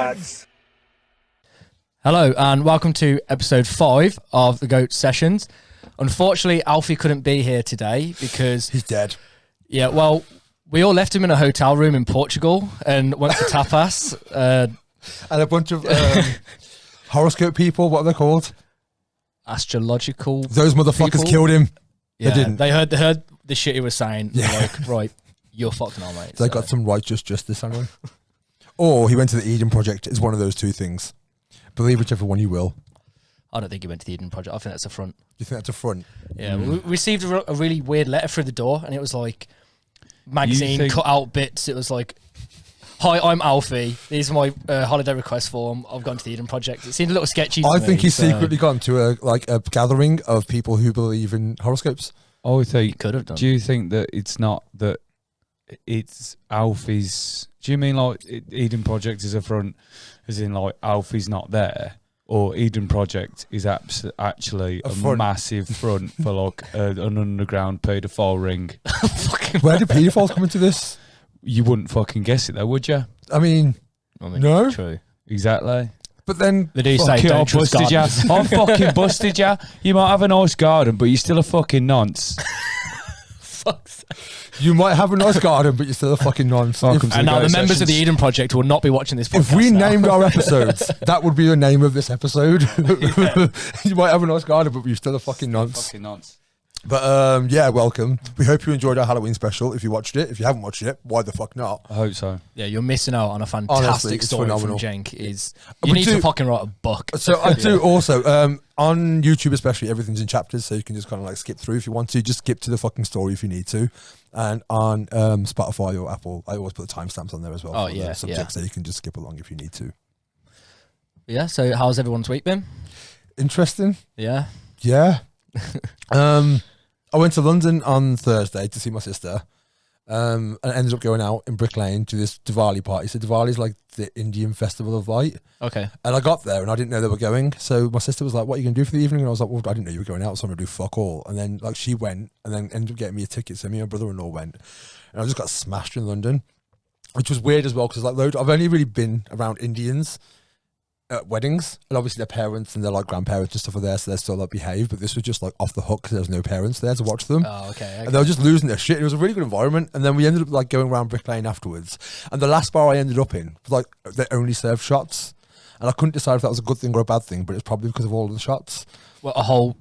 lads. Hello and welcome to episode 5 of the GOAT Sessions. Unfortunately, Alfie couldn't be here today because... He's dead. Yeah, well, we all left him in a hotel room in Portugal and went to tapas. And a bunch of horoscope people, what are they called? Astrological Those motherfuckers people. killed him. Yeah, they didn't. They heard the shit he was saying. Yeah. They're like, right, you're fucked now, mate. They got some righteous justice on him. Or he went to the Eden Project. It's one of those two things. Believe whichever one you will. I don't think he went to the Eden Project. I think that's a front. You think that's a front? Yeah, we received a really weird letter through the door, and it was like magazine cut out bits. It was like, "Hi, I'm Alfie. These are my holiday request form. I've gone to the Eden Project." It seemed a little sketchy. To I me, think he's so secretly gone to a gathering of people who believe in horoscopes. I think he could have done. Do you think that it's not that it's Alfie's? Do you mean like Eden Project is a front, as in like Alfie's not there, or Eden Project is actually a massive front for like an underground paedophile ring? Where do paedophiles come into this? You wouldn't fucking guess it though, would you? I mean no. True. Exactly. But then They do say Fuck it, I don't trust busted ya. gardeners. I fucking busted ya. You might have a nice garden, but you're still a fucking nonce. Fuck's sake. you might have a nice garden, but you're still a fucking nonce. Welcome to And now GOAT the members of the Sessions. Eden Project will not be watching this podcast. If we now. named our episodes, that would be the name of this episode. You might have a nice garden, but you're still a fucking nonce. Fucking nonce. But yeah, welcome. We hope you enjoyed our Halloween special. If you watched it, if you haven't watched it, why the fuck not? I hope so. Yeah, you're missing out on a fantastic Honestly, it's story phenomenal. from Jenk. You We need do- to fucking write a book. So I do also on YouTube, especially everything's in chapters, so you can just kind of like skip through if you want to. Just skip to the fucking story if you need to. And on Spotify or Apple, I always put the timestamps on there as well. Oh, for yeah, the subjects, yeah. so you can just skip along if you need to. Yeah, so how's everyone's week been? Interesting. Yeah. Yeah. I went to London on Thursday to see my sister, and I ended up going out in Brick Lane to this Diwali party. So Diwali is like the Indian festival of light. Okay. And I got there and I didn't know they were going. So my sister was like, "What are you going to do for the evening?" And I was like, "Well, I didn't know you were going out, so I'm going to do fuck all." And then like she went and then ended up getting me a ticket. So me and my brother-in-law went, and I just got smashed in London, which was weird as well because like I've only really been around Indians at weddings, and obviously their parents and their like grandparents and stuff are there, so they're still like behave. But this was just like off the hook because there was no parents there to watch them. Oh, okay. And they were just losing their shit. It was a really good environment. And then we ended up like going around Brick Lane afterwards. And the last bar I ended up in was like they only served shots. And I couldn't decide if that was a good thing or a bad thing, but it's probably because of all of the shots. Well, a whole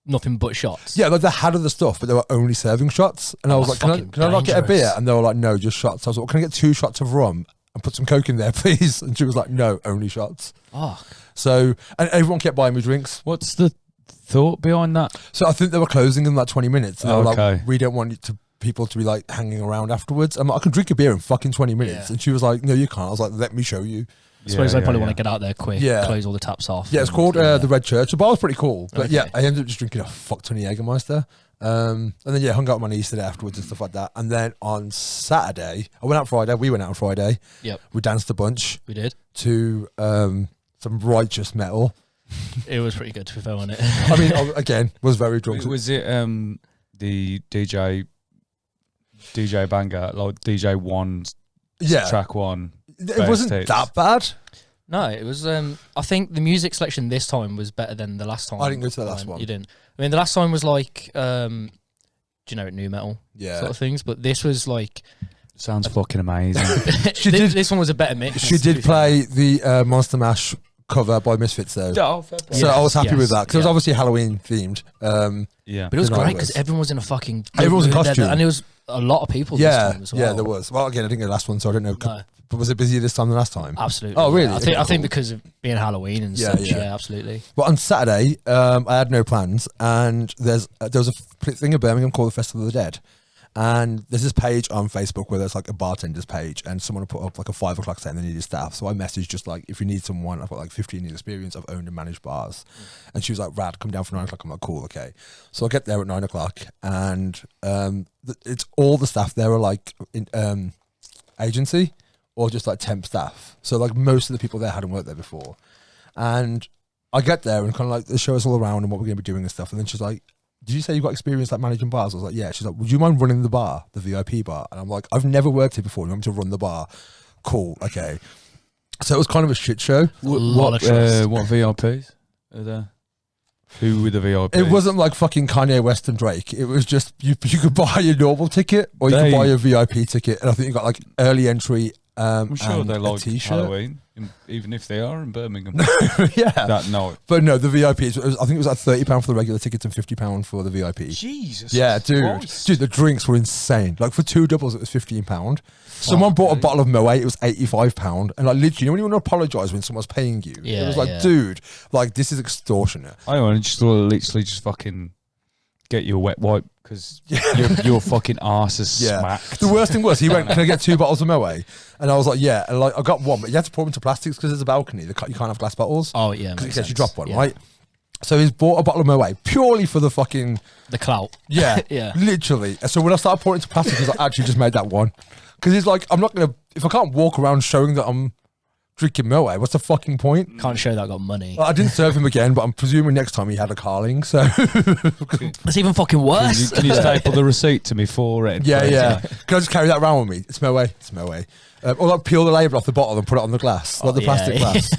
nothing but shots. Yeah, like they had other stuff, but they were only serving shots. And I was like, that's can I not get a dangerous. beer? And they were like, no, just shots. I was like, well, can I get 2 shots of rum and put some Coke in there, please? And she was like, no, only shots. Oh, So, and everyone kept buying me drinks. What's the thought behind that? So I think they were closing in like 20 minutes. And they were like, Okay. we don't want people to be like hanging around afterwards. I'm like, I can drink a beer in fucking 20 minutes. Yeah. And she was like, no, you can't. I was like, let me show you. I suppose they probably want to get out there quick, Yeah. close all the taps off. Yeah, it's and- called the Red Church. The bar was pretty cool. But Okay. yeah, I ended up just drinking a fuck ton of Jägermeister. And then yeah, hung out with my niece today afterwards and stuff like that. And then on Saturday, we went out on Friday. Yep, We danced a bunch we did. to some righteous metal. It was pretty good to be fair, wasn't it? I mean, again, was very drunk. Was it the DJ banger, like DJ one, Yeah. track one? It wasn't tapes. that bad. No, it was. I think the music selection this time was better than the last time. I didn't go to the last one. You didn't. I mean, the last time was like generic new metal Yeah. sort of things, but this was like Sounds fucking amazing. this one was a better mix. She to be did fair. play the Monster Mash cover by Misfits though. Oh, fair play. So I was happy Yes, with that because it was yeah. obviously Halloween themed. Yeah. But it was The night great because was. everyone was in a fucking. Everyone was in mood there, costume. and there was a lot of people. This Yeah, time as well. yeah, there was. Well, again, I didn't get the last one, so I don't know. No, But was it busier this time than last time? absolutely. Oh, really? Yeah. I think Okay, cool. because of being Halloween and Yeah, such. yeah. Yeah, absolutely. But on Saturday, I had no plans, and there was a thing in Birmingham called the Festival of the Dead, and there's this page on Facebook where there's like a bartender's page, and someone put up like a 5 o'clock saying they needed staff. So I messaged just like, if you need someone, I've got like 15 years experience, I've owned and managed bars, and she was like, "Rad, come down for 9 o'clock." I'm like, "Cool, okay." So I get there at 9 o'clock, and it's all the staff there are like in, agency or just like temp staff. So like most of the people there hadn't worked there before, and I get there and kind of like they show us all around and what we're going to be doing and stuff. And then she's like, "Did you say you got experience like managing bars?" I was like, "Yeah." She's like, "Would you mind running the bar, the VIP bar?" And I'm like, "I've never worked here before. You want me to run the bar?" Cool, okay. So it was kind of a shit show. What VIPs are there? Who were the VIPs? It wasn't like fucking Kanye West and Drake. It was just you could buy a normal ticket or you could buy a VIP ticket, and I think you got like early entry. I'm sure they like t-shirt. Halloween, even if they are in Birmingham. Yeah, that night. But no, the VIPs. I think it was like £30 for the regular tickets and £50 for the VIP. Jesus. Yeah, dude. Christ. Dude, the drinks were insane. Like for 2 doubles, it was £15. Someone bought a bottle of Moët, it was £85, and like literally, when you want to apologise when someone's paying you, it was like, dude, like this is extortionate. I want to just literally just fucking get you a wet wipe because your fucking arse is smacked. The worst thing was he went, "Can I get 2 bottles of Moët?" And I was like, "Yeah." And like I got one, but you had to pour them into plastics because there's a balcony. You can't have glass bottles. Oh yeah, because in case you drop one, right? So he's bought a bottle of Moët purely for the clout. Yeah, yeah, literally. And so when I started pouring into plastic, he's like, "Actually, just made that one." Because he's like, I'm not gonna, if I can't walk around showing that I'm drinking Moët, what's the fucking point? Can't show that I got money. I didn't serve him again, but I'm presuming next time he had a carling. So it's even fucking worse. Can you staple the receipt to me for it? Yeah. Can I just carry that around with me? It's Moët. It's Moët. Or like peel the label off the bottle and put it on the glass, like the plastic glass.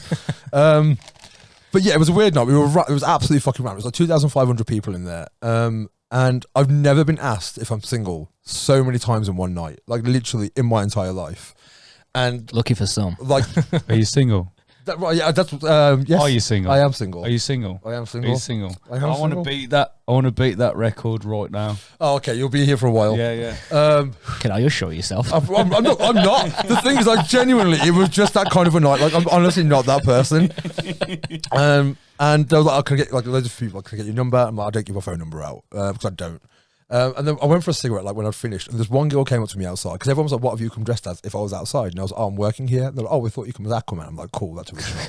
But yeah, it was a weird night. It was absolutely fucking random. It was like 2,500 people in there. And I've never been asked if I'm single so many times in one night, like literally in my entire life. And lucky for some. Like, are you single? Yes. Are you single? I am single. Are you single? I am single. Are you single? I want to beat that. I want to beat that record right now. Oh, okay. You'll be here for a while. Yeah. Can I just show yourself? I'm not. The thing is, like, genuinely, it was just that kind of a night. Like, I'm honestly not that person. And they were like, "I can get like loads of people. Like, can I get your number?" I'm like, "I don't give my phone number out because I don't." And then I went for a cigarette like when I'd finished, and this one girl came up to me outside because everyone was like, "What have you come dressed as?" If I was outside, and I was like, "Oh, I'm working here." And they're like, "Oh, we thought you come as Aquaman." I'm like, "Cool, that's original."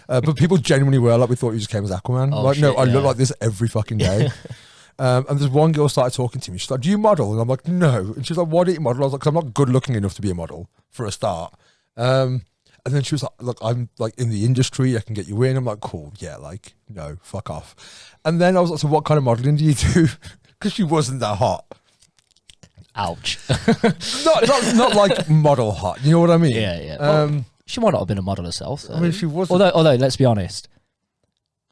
But people genuinely were like, "We thought you just came as Aquaman." Oh, like, shit, no, I look like this every fucking day. And this one girl started talking to me. She's like, "Do you model?" And I'm like, "No." And she's like, "Why do you model?" I was like, "'Cause I'm not good looking enough to be a model for a start." And then she was like, "Look, I'm like in the industry. I can get you in." I'm like, "Cool, yeah, like no, fuck off." And then I was like, "So what kind of modeling do you do?" Because she wasn't that hot. Ouch. not like model hot. You know what I mean? Yeah. Well, she might not have been a model herself. So. I mean, she was. Although, let's be honest.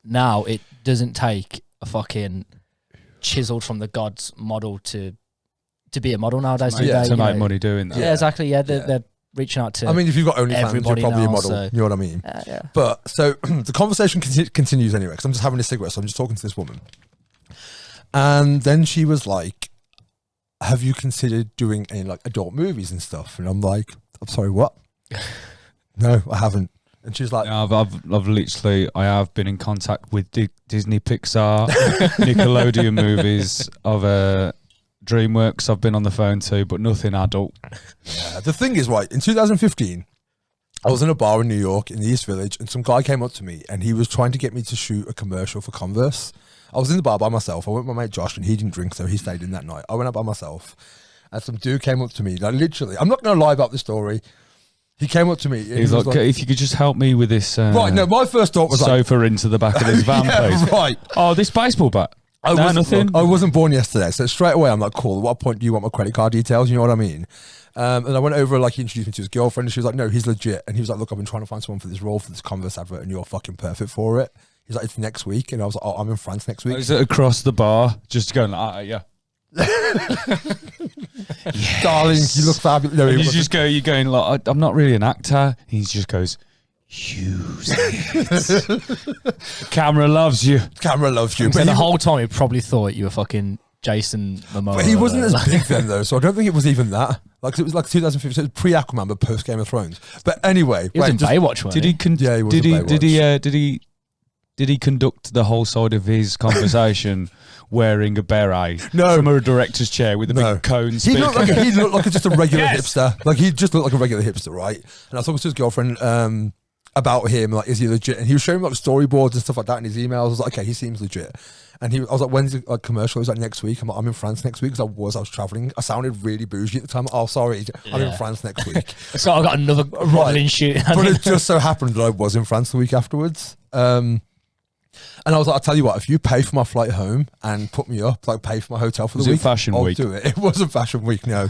Now it doesn't take a fucking chiseled from the gods model to be a model nowadays. To make money doing that. Yeah, exactly. Yeah, they're reaching out to. I mean, if you've got OnlyFans, you're probably now, a model. So. You know what I mean? Yeah. But so the conversation continues anyway because I'm just having a cigarette, so I'm just talking to this woman, and then she was like, "Have you considered doing any like adult movies and stuff?" And I'm like, "I'm sorry, what?" "No, I haven't." And she's like, no, I have been in contact with Disney, Pixar, Nickelodeon movies of DreamWorks. I've been on the phone too, but nothing adult. Yeah, the thing is, right, in 2015, I was in a bar in New York in the East Village, and some guy came up to me, and he was trying to get me to shoot a commercial for Converse. I was in the bar by myself. I went with my mate Josh, and he didn't drink, so he stayed in that night. I went out by myself, and some dude came up to me, like literally, I'm not going to lie about the story. He came up to me. He was like, "If you could just help me with this." Right, no, my first thought was sofa into the back of this van, please. Right. Oh, this baseball bat. Nothing. I wasn't born yesterday, so straight away I'm like, "Cool. At what point do you want my credit card details?" You know what I mean? And I went over, like, he introduced me to his girlfriend, and she was like, "No, he's legit." And he was like, "Look, I've been trying to find someone for this role for this Converse advert, and you're fucking perfect for it." He's like, "It's next week," and I was like, "Oh, I'm in France next week." Is it across the bar? Just going, yeah. Yes. Darling, you look fabulous. No, you're going like, "I'm not really an actor." He just goes, "Use it." The camera loves you. Camera loves you. But the whole time he probably thought you were fucking Jason Momoa. But he wasn't as big then though, so I don't think it was even that. Like it was like 2015, so it was pre-Aquaman, but post Game of Thrones. But anyway, he was in Baywatch. Did he? Yeah, he was in Baywatch. Did he conduct the whole side of his conversation wearing a beret from a director's chair with a big cone speaker? He looked like just a regular hipster. Like he just looked like a regular hipster, right? And I was talking to his girlfriend about him, like, is he legit? And he was showing me like storyboards and stuff like that in his emails. I was like, okay, he seems legit. And I was like, when's the commercial? He was like, next week. I'm like, I'm in France next week because I was traveling. I sounded really bougie at the time. Oh, sorry, I'm in France next week. So I got another modeling shoot. But it just so happened that I was in France the week afterwards. And I was like, I'll tell you what, if you pay for my flight home and put me up, like pay for my hotel for the week, Fashion I'll Week? do it. It wasn't Fashion Week, no.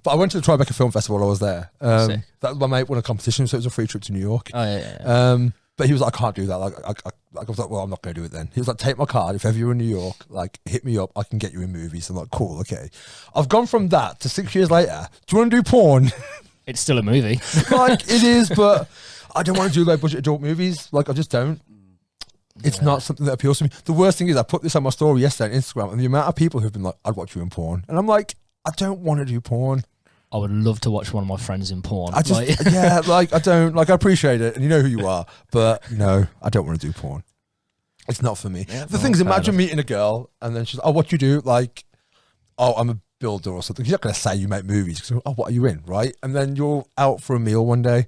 But I went to the Tribeca Film Festival while I was there. Sick. That was my mate won a competition, so it was a free trip to New York. Oh yeah. But he was like, I can't do that. Like, I was like, well, I'm not going to do it then. He was like, take my card. If ever you're in New York, like, hit me up. I can get you in movies. I'm like, cool, okay. I've gone from that to 6 years later. Do you want to do porn? It's still a movie. Like, it is, but I don't want to do low budget adult movies. Like, I just don't. It's not something that appeals to me. The worst thing is I put this on my story yesterday on Instagram, and the amount of people who've been like, I'd watch you in porn. And I'm like, I don't want to do porn. I would love to watch one of my friends in porn. I just, yeah, like, I don't, like, I appreciate it, and you know who you are, but no, I don't want to do porn. It's not for me. Yeah, the thing is, imagine meeting a girl, and then she's, oh, what do you do? Like, oh, I'm a builder or something. You're not going to say you make movies. Cause, oh, what are you in, right? And then you're out for a meal one day,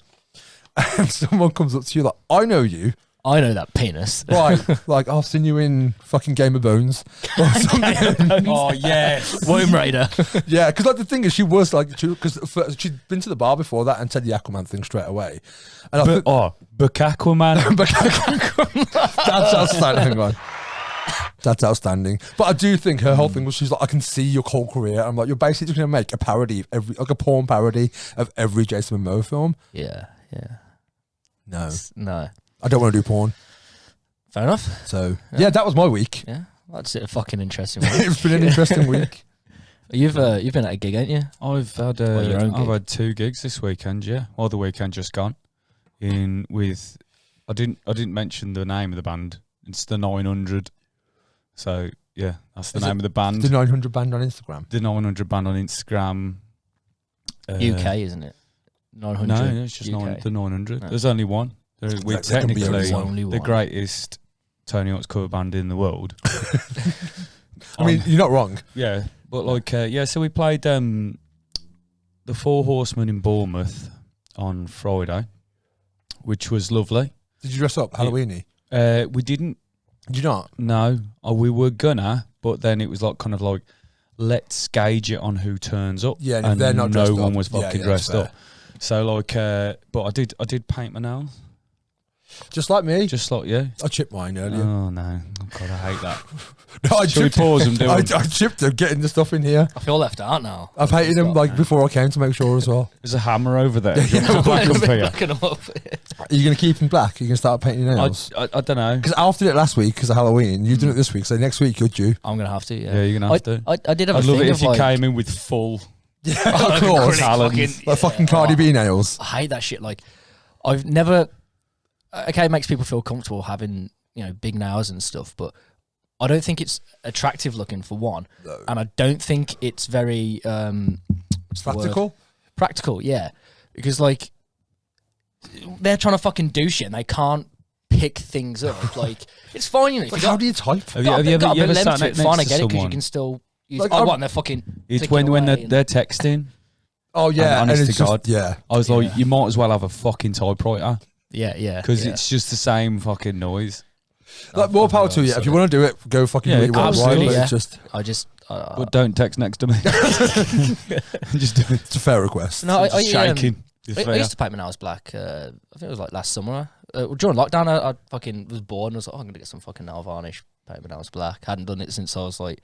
and someone comes up to you like, I know you. I know that penis. Right, like, I've seen you in fucking Game of Bones or something. Oh yes. Womb Raider. Yeah, because like the thing is, she was like, because she'd been to the bar before that and said the Aquaman thing straight away. And I think, Aquaman. that's outstanding. Hang on. That's outstanding. But I do think her whole thing was, she's like, I can see your whole career. I'm like, you're basically just going to make a parody of every, like a porn parody of every Jason Momoa film. Yeah. No. I don't want to do porn. Fair enough. So, yeah, that was my week. Yeah. That's a fucking interesting one. It's been an interesting week. You've been at a gig, ain't you? I've had your own gig? I've had 2 gigs this weekend. Yeah, well, the weekend just gone. In with, I didn't mention the name of the band. It's the 900. So yeah, that's the name of the band. The 900 band on Instagram. The 900 band on Instagram. UK, isn't it? 900. No, it's just UK. the 900. No. There's only one. We're There can be technically only one. the greatest Tony Hawk's cover band in the world. I mean, you're not wrong. Yeah, but like, so we played the Four Horsemen in Bournemouth on Friday, which was lovely. Did you dress up Halloween-y? We didn't. Did you not? No, we were gonna, but then it was like kind of like, let's gauge it on who turns up. Yeah, and if they're not dressed no one up, was yeah, fucking yeah, dressed fair. up. So like, but I did paint my nails, Just like me. just like you. I chipped mine earlier. Oh no, oh, God, I hate that. No, I Shall we chipped pause and do I, it? I chipped them, getting the stuff in here. I feel left out now. I painted them like before I came to make sure as well. There's a hammer over there. Yeah, Yeah, black and fear. Backing them up. Are you going to keep them black? Are you going to start painting your nails? I don't know. Because Alf did it last week because of Halloween. You've done it this week, so next week you're due. I'm gonna have to. Yeah, Yeah, you're gonna have to. I did have I'd a love thing it of if you like, came in with full. Yeah, of course. Talons. Like fucking Cardi B nails. I hate that shit. Like, I've never. Okay, it makes people feel comfortable having big nails and stuff, but I don't think it's attractive looking for one, No. and I don't think it's very what's the word? Practical? Practical, yeah, because like they're trying to fucking do shit and they can't pick things up. Like, it's fine, if Like, you how got, do you type? Have you got a ever bit of length sat to it, next fine, I to get it because you someone? can still use. Like, Oh, I'm- what? And they're fucking. It's clicking when away and- they're texting. Oh, yeah. honest and it's to just, God. yeah. I was like, Yeah. you might as well have a fucking typewriter Yeah, because yeah. it's just the same fucking noise. Like, more power to you. If you want to do it, go fucking Yeah, do what you want. absolutely, But yeah. it's just, I just. But don't text next to me. Just do it. it's a fair request. No, Just shaking. I used to paint my nails black. I think it was like last summer. During lockdown, I fucking was bored and I was like, I'm gonna get some fucking nail varnish, paint my nails black. Hadn't done it since I was like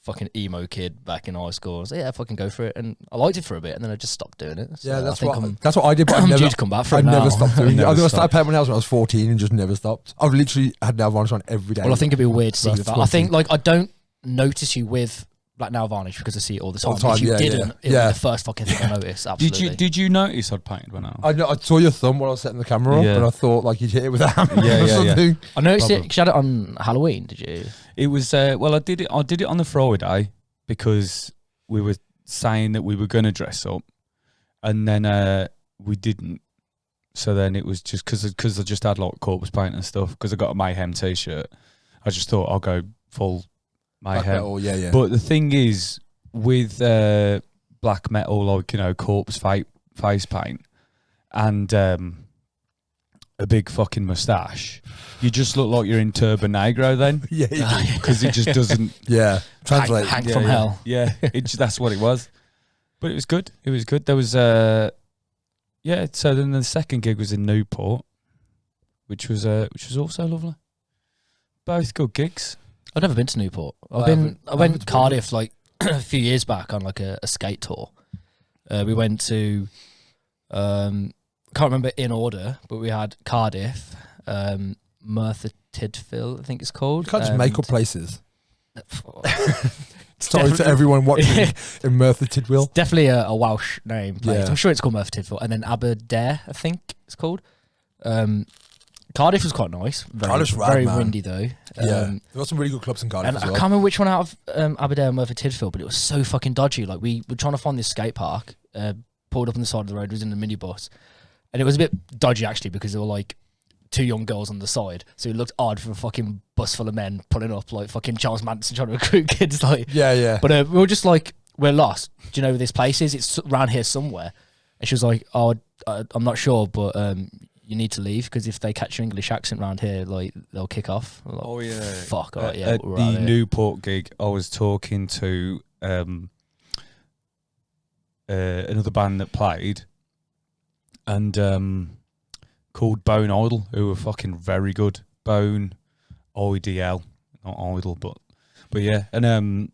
fucking emo kid back in high school. I was like, yeah, fucking go for it, and I liked it for a bit, and then I just stopped doing it. So Yeah, I that's think what I did, but I I'm never due to come back for I it now. never stopped doing it. I Never started painting my nails when I was 14 and just never stopped. I've literally had nail varnish on every day. Well, I think it'd be weird to see you That's with that. I think 20. like I don't notice you with black nail varnish because I see it all the time. All the time, If you yeah, didn't, yeah. it would be Yeah. the first fucking thing I noticed. Absolutely. Did you notice I'd painted one out? I saw your thumb when I was setting the camera up, Yeah. and I thought like you'd hit it with a hammer Yeah, or yeah, yeah. something. I noticed it Problem. because you had it on Halloween. Did you? It was well, I did it on the Friday because we were saying that we were going to dress up, and then we didn't. So then it was just because I just had like corpse paint and stuff. Because I got a Mayhem t-shirt, I just thought I'll go full Black Mayhem. metal, yeah. But the thing is, with black metal, like corpse face paint, and a big fucking moustache, you just look like you're in Turbo Negro then, yeah, because it just doesn't. yeah. Translate. Hank from hell. Yeah, that's what it was. But it was good. It was good. There was yeah. So then the second gig was in Newport, which was also lovely. both good gigs. I've never been to Newport. I went to Cardiff like a few years back on like a skate tour. We went to, can't remember in order, but we had Cardiff, Merthyr Tydfil, I think it's called. You can't just make up places. Sorry to everyone watching in Merthyr Tydfil. It's definitely a Welsh name. Place. Yeah. I'm sure it's called Merthyr Tydfil. And then Aberdare, I think it's called. Cardiff was quite nice. Cardiff's rad, very man. windy though. There were some really good clubs in Cardiff And as I well. can't remember which one out of Aberdare and Merthyr Tydfil, but it was so fucking dodgy. Like we were trying to find this skate park, pulled up on the side of the road, was in the minibus, and it was a bit dodgy actually because there were like 2 young girls on the side, so it looked odd for a fucking bus full of men pulling up like fucking Charles Manson trying to recruit kids. Like, Yeah. But we were just like, we're lost. Do you know where this place is? It's around here somewhere. And she was like, oh, I'm not sure, but you need to leave because if they catch your English accent around here, like they'll kick off. Like, Oh yeah. Fuck. All right, yeah. At we're the out here. Newport gig, I was talking to another band that played, and called Bone Idol, who were fucking very good. Bone IDL, not Idol, but yeah. And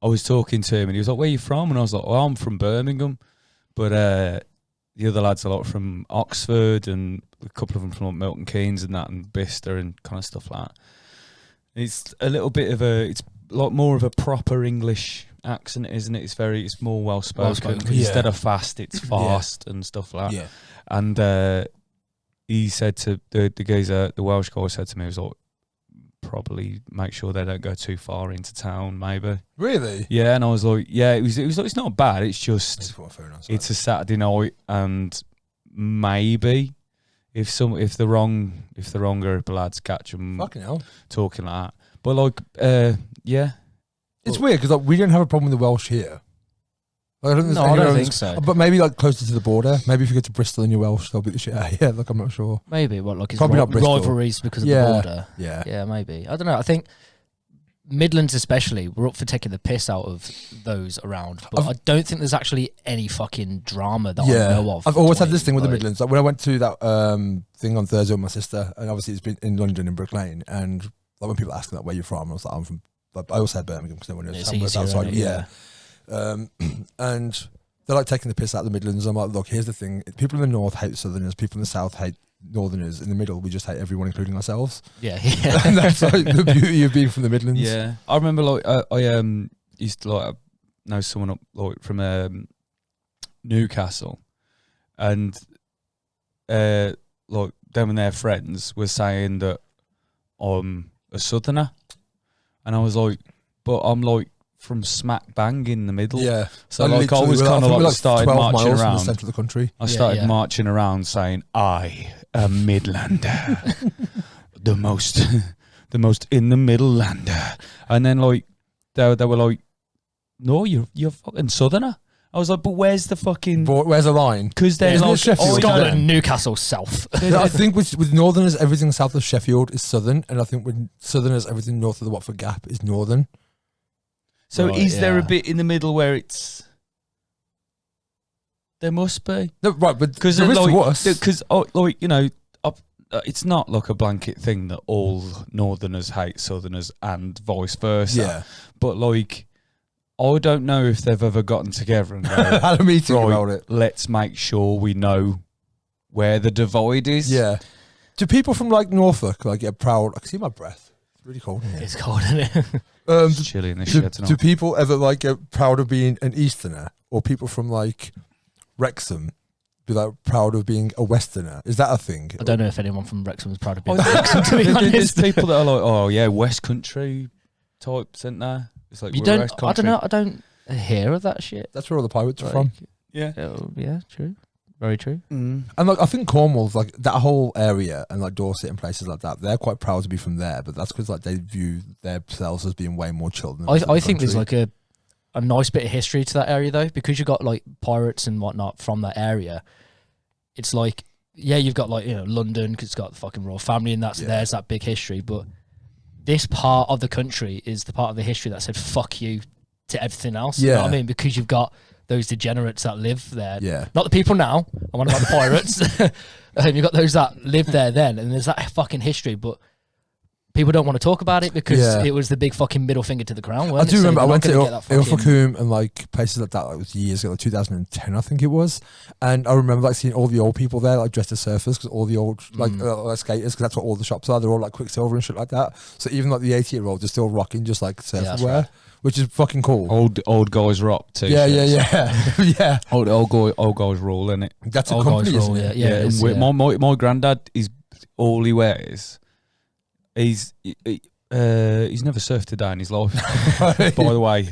I was talking to him, and he was like, "Where are you from?" And I was like, "Well, I'm from Birmingham," but the other lads are a lot from Oxford, and a couple of them from like Milton Keynes and that, and Bicester and kind of stuff like that. It's a little bit of it's like more of a proper English accent, isn't it? It's more well spoken. Yeah. Instead of fast, it's fast and stuff like that. Yeah. And he said to the geezer, the Welsh guy said to me, he was like, probably make sure they don't go too far into town, maybe. Really? Yeah, and I was like, yeah, it was like, it's not bad. It's just Just put my phone outside. it's a Saturday night, and maybe if the wrong group of lads catch them Fucking hell. talking like that, but like yeah, It's weird because like, we don't have a problem with the Welsh here. Like, I don't think so. But maybe like closer to the border. Maybe if you go to Bristol and you're Welsh, they'll beat the shit out of you. Yeah, like I'm not sure. Maybe what like it's Probably not Bristol. rivalries because of the border. Yeah. Yeah, maybe. I don't know. I think Midlands especially, we're up for taking the piss out of those around. But I don't think there's actually any fucking drama that I know of. I've always had this thing with the Midlands. Like when I went to that thing on Thursday with my sister, and obviously it's been in London, in Brick Lane, and like when people ask me like, where you're from, I was like, I'm from. Like, I always said Birmingham because no one knows It's somewhere easier, outside. isn't it? Yeah. And they're like taking the piss out of the Midlands. I'm like, look, here's the thing: people in the north hate Southerners, people in the south hate Northerners. In the middle, we just hate everyone, including ourselves. Yeah. And that's like the beauty of being from the Midlands. yeah. I remember like I used to like know someone up like from Newcastle, and like them and their friends were saying that I'm a Southerner, and I was like, but I'm like from smack bang in the middle. Yeah. So like I was kind of like started 12 marching miles from the around. centre of the country. I started marching around saying, "I am Midlander, the most in the middle lander," and then like they were like, "No, you're fucking Southerner." I was like, "But where's the fucking? But where's the line? Because they're Isn't it like Sheffield? Scotland, Newcastle, South. I think with Northerners, everything south of Sheffield is Southern, and I think with Southerners, everything north of the Watford Gap is Northern. So Right, is there a yeah. bit in the middle where it's? There must be. No, right, but Because there is like, to us. because like you know, it's not like a blanket thing that all Northerners hate Southerners and vice versa. Yeah. But like, I don't know if they've ever gotten together and go, Had a meeting right, about it. let's make sure we know where the divide is. Yeah. Do people from like Norfolk like get proud? I can see my breath. It's really cold in here. It's cold, isn't it? It's chilly in this shed Do tonight. people ever like get proud of being an Easterner, or people from like Wrexham be like proud of being a Westerner? Is that a thing? I don't know if anyone from Wrexham is proud of being Oh, Wrexham, to be There's honest. people that are like, oh yeah, West Country types, isn't there? It's like You we're don't. West I Country. don't know. I don't hear of that shit. That's where all the pirates are Like, from. Yeah. Yeah, true. Very true. Mm. And like I think Cornwall's like that whole area, and like Dorset and places like that, they're quite proud to be from there. But that's because like they view themselves as being way more chilled. Than I think there's like a nice bit of history to that area though, because you've got like pirates and whatnot from that area. It's like, yeah, you've got like, you know, London because it's got the fucking royal family and there's that big history. But this part of the country is the part of the history that said fuck you to everything else. You know what I mean? Because you've got those degenerates that live there. Yeah. Not the people now. I'm on about the pirates. You've got those that lived there then, and there's that fucking history. But people don't want to talk about it because Yeah. it was the big fucking middle finger to the crown. I do remember I went to fucking... Ilfracombe and like places like that. Like, it was years ago, like 2010, I think it was. And I remember like seeing all the old people there, like dressed as surfers, because all the old like skaters, because that's what all the shops are. They're all like Quicksilver and shit like that. So even like the 80-year-olds are still rocking just like surfer wear, right. which is fucking cool. Old guys rock too. Yeah. yeah. Old guys rule, innit? That's a Old company, guys isn't rule, it? yeah. It is, yeah. My granddad is all he wears. He's never surfed a day in his life, by the way.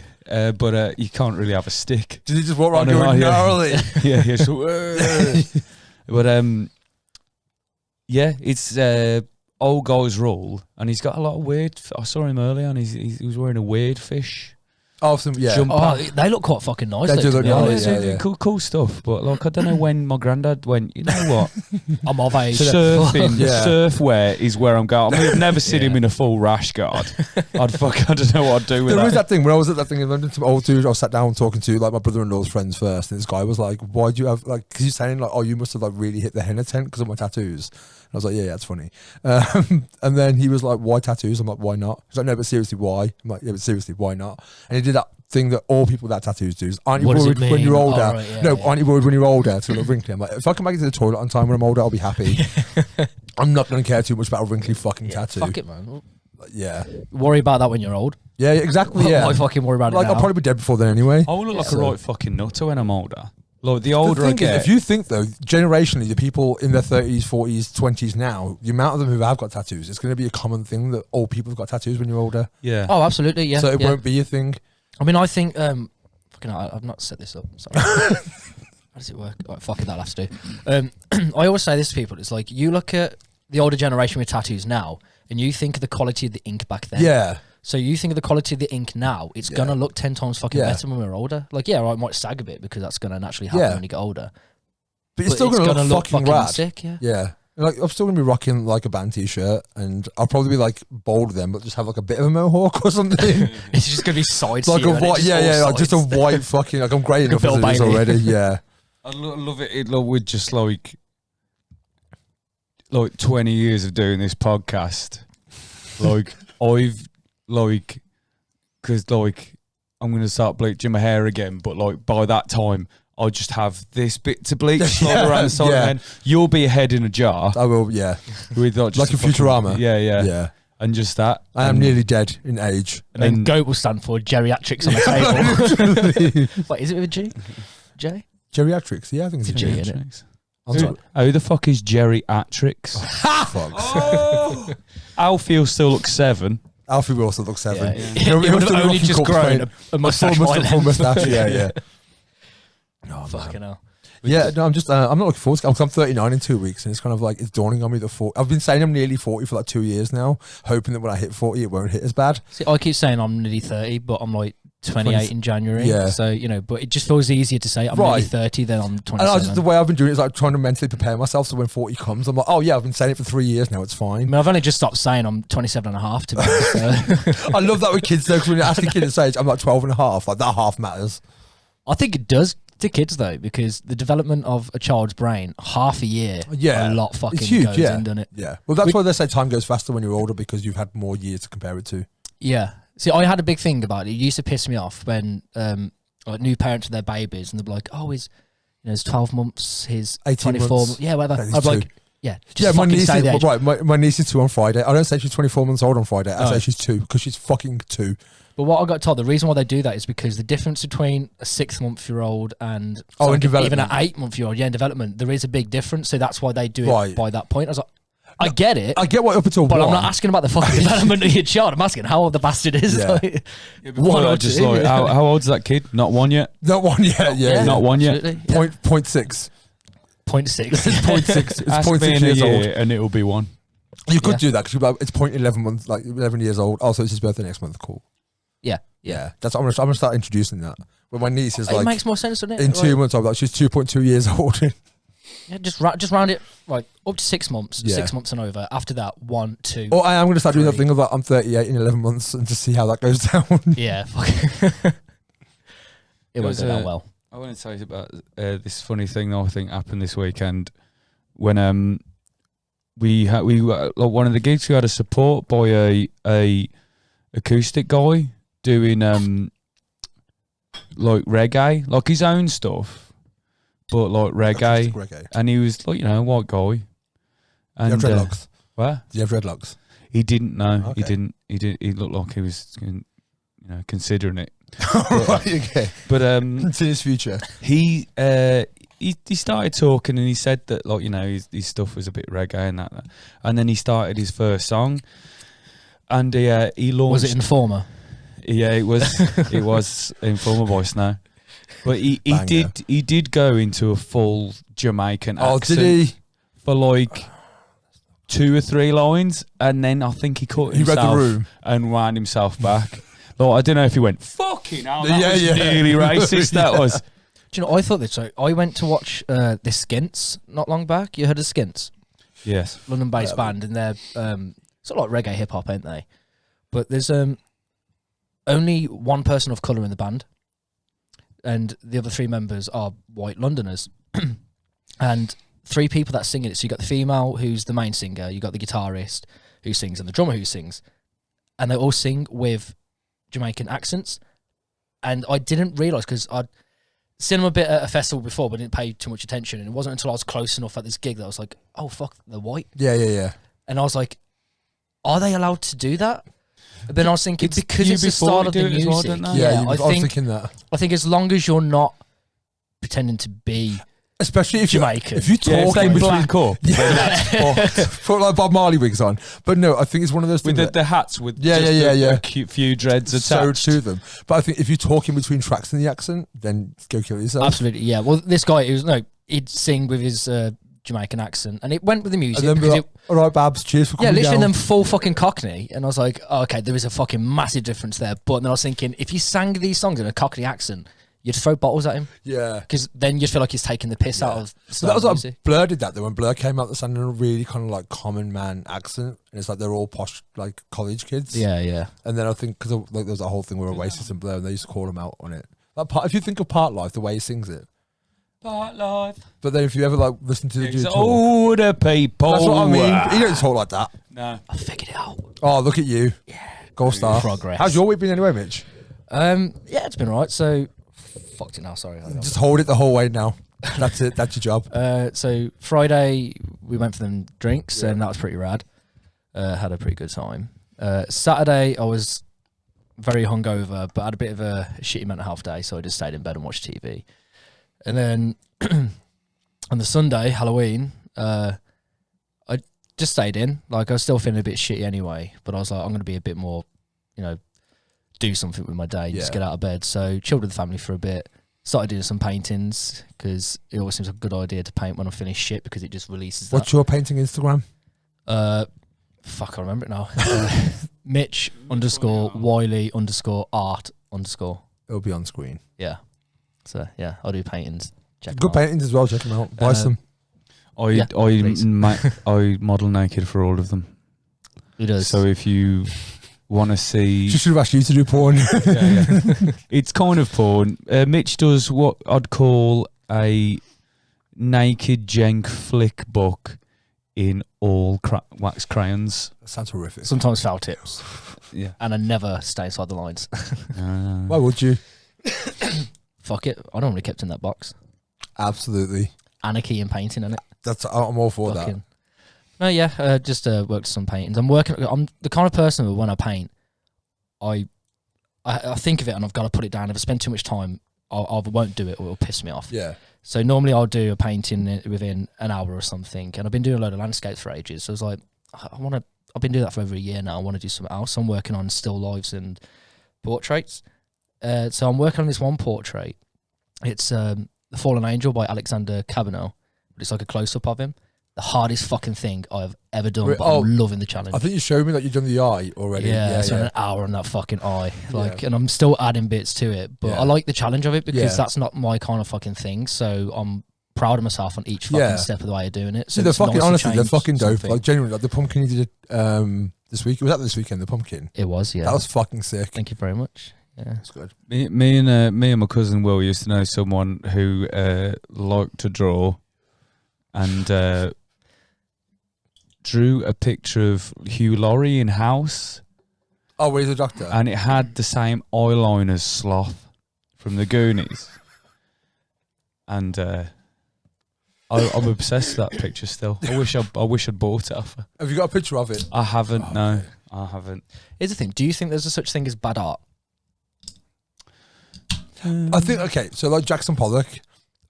But you can't really have a stick. Did he just walk around going gnarly? Yeah. So, but yeah, it's old guy's rule, and he's got a lot of weird. I saw him earlier, and he was wearing a weird fish. Oh, yeah. Oh, they look quite fucking nice. They do look nice. Yeah. Cool stuff. But like, I don't know when my granddad went. You know what? I'm of age. Surfing, surfwear is where I'm going. I mean, I've never seen him in a full rash guard. I don't know what I'd do with that. There was that thing when I was at that thing in London. Some old dude I sat down talking to like my brother-in-law's friends first, and this guy was like, "Why do you have like?" Because he's saying like, "Oh, you must have like really hit the henna tent because of my tattoos." And I was like, "Yeah, that's funny." And then he was like, "Why tattoos?" I'm like, "Why not?" He's like, "No, but seriously, why?" I'm like, "Yeah, but seriously, why not?" And he did that thing that all people that tattoos do. Aren't you worried when you're older? Oh, right, Aren't you worried when you're older to look wrinkly? I'm like, if I can make it to the toilet on time when I'm older, I'll be happy. I'm not going to care too much about a wrinkly fucking tattoo. Fuck it, man. Yeah. Worry about that when you're old. Yeah, exactly. Yeah. Why fucking worry about it Like, now? I'll probably be dead before then anyway. I will look like a right fucking nutter when I'm older. Like the older the I thing get. is, if you think though, generationally, the people in their 30s, 40s, 20s now, the amount of them who have got tattoos, it's going to be a common thing that old people have got tattoos when you're older. Yeah. Oh, absolutely. Yeah. So it won't be a thing. I mean, I think. Fucking hell, I've not set this up. Sorry. How does it work? Right, fuck it, that'll have to do. I always say this to people. It's like you look at the older generation with tattoos now, and you think of the quality of the ink back then. Yeah. So you think of the quality of the ink now, it's gonna look 10 times fucking better when we're older. Like, yeah, it might sag a bit because that's gonna naturally happen when you get older. But you're still gonna look fucking rad. Sick, yeah. Yeah. Like, I'm still gonna be rocking like a band t-shirt, and I'll probably be like bold then, but just have like a bit of a mohawk or something. It's just gonna be sides. Like a white, like just a white fucking. Like I'm grey enough as it is already. Yeah. I love it. With just like 20 years of doing this podcast, because I'm gonna start bleaching my hair again, but like by that time I'll just have this bit to bleach around the side of my head. You'll be a head in a jar. I will, yeah. With like a Futurama. Yeah. And just that. I am nearly dead in age. And then GOAT will stand for geriatrics on the table. Wait, is it with a G? J? Geriatrics, yeah, I think it's a G. Geriatrics. Who the fuck is geriatrics? Fuck. Alfie will still look 7. Alfie will also look 7. Yeah. He would have only just grown a mustache. Full mustache, yeah. No, fucking hell. Yeah, no, I'm not looking forward to it. I'm 39 in 2 weeks, and it's kind of like, it's dawning on me that 40. I've been saying I'm nearly 40 for like 2 years now, hoping that when I hit 40, it won't hit as bad. See, I keep saying I'm nearly 30, but I'm like 28 in January. Yeah. So, you know, but it just feels easier to say I'm nearly 30 than I'm 27. And the way I've been doing it is like trying to mentally prepare myself so when 40 comes, I'm like, oh yeah, I've been saying it for 3 years now, it's fine. I mean, I've only just stopped saying I'm 27 and a half to be honest. So. I love that with kids though, because when you ask a kid its age, I'm like 12 and a half, like that half matters. I think it does to kids though, because the development of a child's brain, half a year, a lot fucking it's huge, goes in, doesn't it? Yeah. Well, that's why they say time goes faster when you're older, because you've had more years to compare it to. Yeah. See, I had a big thing about it. It used to piss me off when like new parents with their babies, and they'd be like, "Oh, he's 12 months, he's 24 months. Yeah, whatever." I'd be like, "Yeah, just my niece say is, the age." right. My niece is 2 on Friday. I don't say she's 24 months old on Friday. I say she's 2 because she's fucking 2. But what I got told, the reason why they do that is because the difference between a 6-month-year-old and even an 8-month-year-old, in development, there is a big difference. So that's why they do it by that point. I was like, I get it. I get what up until but 1. I'm not asking about the fucking development of your child. I'm asking how old the bastard is. Yeah. Like, one or just like, how old's that kid? Not 1 yet? Not 1 yet, yeah. Not 1 yet? Point 0.6. 0.6. It's 0.6. It's Ask 0.6 me in a years year old. and it'll be 1. You could do that because it's 0.11 months, like 11 years old. Also, it's his birthday next month. Cool. Yeah. That's I'm gonna start introducing that. When my niece is like, it makes more sense, doesn't it? In 2 months, I'm like, she's 2.2 years old. Yeah, just round it like up to 6 months, 6 months and over. After that, 1, 2. Or I am gonna start doing that thing of like, I'm 38 in 11 months and just see how that goes down. Yeah, fuck. It won't go down well. I want to tell you about this funny thing that I think happened this weekend when like one of the gigs we had a support by a acoustic guy doing like reggae, like his own stuff, but like reggae. And he was like, a white guy. And you have dreadlocks? What? Do you have dreadlocks? He didn't know. Okay. He didn't. He looked like he was, considering it. Right, okay. But It's in his future. he started talking and he said that his stuff was a bit reggae and that, and then he started his first song, and he launched. Was it Informer? Yeah, it was. It was Informer voice now, but he did go into a full Jamaican accent. Oh, did he? For like 2 or 3 lines, and then I think he caught himself. He read the room and wound himself back. Like, I don't know if he went fucking hell. That was yeah. really racist. That was. Do you know? I thought this. So I went to watch the Skints not long back. You heard of Skints? Yes. London-based band, and they're sort of like reggae hip hop, ain't they? But there's only one person of colour in the band, and the other 3 members are white Londoners, and 3 people that sing in it. So you got the female who's the main singer, you got the guitarist who sings, and the drummer who sings, and they all sing with Jamaican accents. And I didn't realise, because I'd seen them a bit at a festival before, but didn't pay too much attention. And it wasn't until I was close enough at this gig that I was like, oh fuck, they're white. Yeah. And I was like, are they allowed to do that? But then I was thinking, because it's the style of the music. I was thinking that. I think as long as you're not pretending to be Especially if Jamaican. If you talk in between black up, put like Bob Marley wigs on. But no, I think it's one of those things with the hats with a cute few dreads attached to them. But I think if you talk in between tracks in the accent, then go kill yourself. Absolutely, yeah. Well, this guy, he'd sing with his Jamaican accent, and it went with the music. And then all right, Babs, cheers for coming down. Yeah, literally them full fucking Cockney, and I was like, oh, okay, there is a fucking massive difference there. But then I was thinking, if you sang these songs in a Cockney accent, you'd throw bottles at him. Yeah. Because then you'd feel like he's taking the piss out of that was like music. Blur did that though. When Blur came out, they sounded in a really kind of like common man accent. And it's like they're all posh, like college kids. Yeah. And then I think, because like there was that whole thing where Oasis and Blur, and they used to call him out on it. Like, if you think of Part Life, the way he sings it. Part Life. But then if you ever like listen to the dude talk. Oh, the people. That's what I mean. He don't talk like that. No. I figured it out. Oh, look at you. Yeah. Gold star. Progress. How's your week been anyway, Mitch? Yeah, it's been alright. So, fucked it now, sorry. Just hold it the whole way now. That's it. That's your job. So Friday we went for them drinks and that was pretty rad. Had a pretty good time. Saturday I was very hungover, but had a bit of a shitty mental health day, so I just stayed in bed and watched TV. And then on the Sunday, Halloween, I just stayed in. Like, I was still feeling a bit shitty anyway, but I was like, I'm going to be a bit more, do something with my day, just get out of bed. So chilled with the family for a bit. Started doing some paintings, because it always seems like a good idea to paint when I finish shit, because it just releases that. What's your painting Instagram? Fuck, I remember it now. Mitch _ Wiley _art _. It'll be on screen. Yeah. So yeah, I'll do paintings. Good paintings as well. Check them out. Buy some. I model naked for all of them. Who does? So if you want to see, just should have asked you to do porn. It's kind of porn. Mitch does what I'd call a naked Jenk flick book in all wax crayons. That sounds horrific. Sometimes foul tips. Yeah, and I never stay inside the lines. Why would you? Fuck it, I normally kept in that box. Absolutely. Anarchy and painting, innit? I'm all for that. No, yeah, just worked some paintings. I'm the kind of person who, when I paint, I think of it and I've got to put it down. If I spend too much time, I won't do it, or it'll piss me off. Yeah. So normally I'll do a painting within an hour or something, and I've been doing a load of landscapes for ages. So I was like, I've been doing that for over a year now. I want to do something else. So I'm working on still lifes and portraits. So I'm working on this one portrait. It's The Fallen Angel by Alexander Cabanel. But it's like a close-up of him. The hardest fucking thing I've ever done, but I'm loving the challenge. I think you showed me that you've done the eye already. Yeah, I spent an hour on that fucking eye. And I'm still adding bits to it. But I like the challenge of it, because that's not my kind of fucking thing. So I'm proud of myself on each fucking step of the way of doing it. So they're fucking, honestly, they're fucking dope. Like, genuinely, like the pumpkin you did this week. Was that this weekend, the pumpkin? It was, yeah. That was fucking sick. Thank you very much. Yeah, it's good. Me and my cousin Will used to know someone who liked to draw and drew a picture of Hugh Laurie in House, Oh, where's the doctor? and it had the same eyeliner as Sloth from the Goonies. And I'm obsessed with that picture still. I wish I'd bought it off her. Have you got a picture of it? I haven't. Oh, no, okay. I haven't. Here's the thing. Do you think there's a such thing as bad art? I think, okay, so like Jackson Pollock,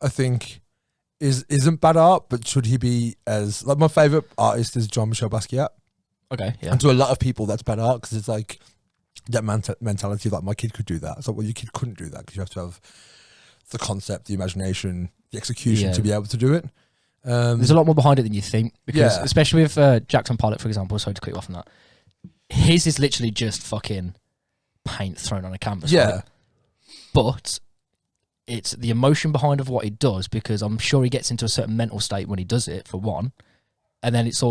I think isn't bad art, but should he be as, like, my favourite artist is Jean-Michel Basquiat. Okay, yeah. And to a lot of people, that's bad art because it's like that mentality of like, my kid could do that. It's like, well, your kid couldn't do that because you have to have the concept, the imagination, the execution to be able to do it. There's a lot more behind it than you think, because especially with Jackson Pollock, for example, sorry to cut you off on that, his is literally just fucking paint thrown on a canvas. Yeah. Right? But it's the emotion behind of what he does, because I'm sure he gets into a certain mental state when he does it, for one. And then it's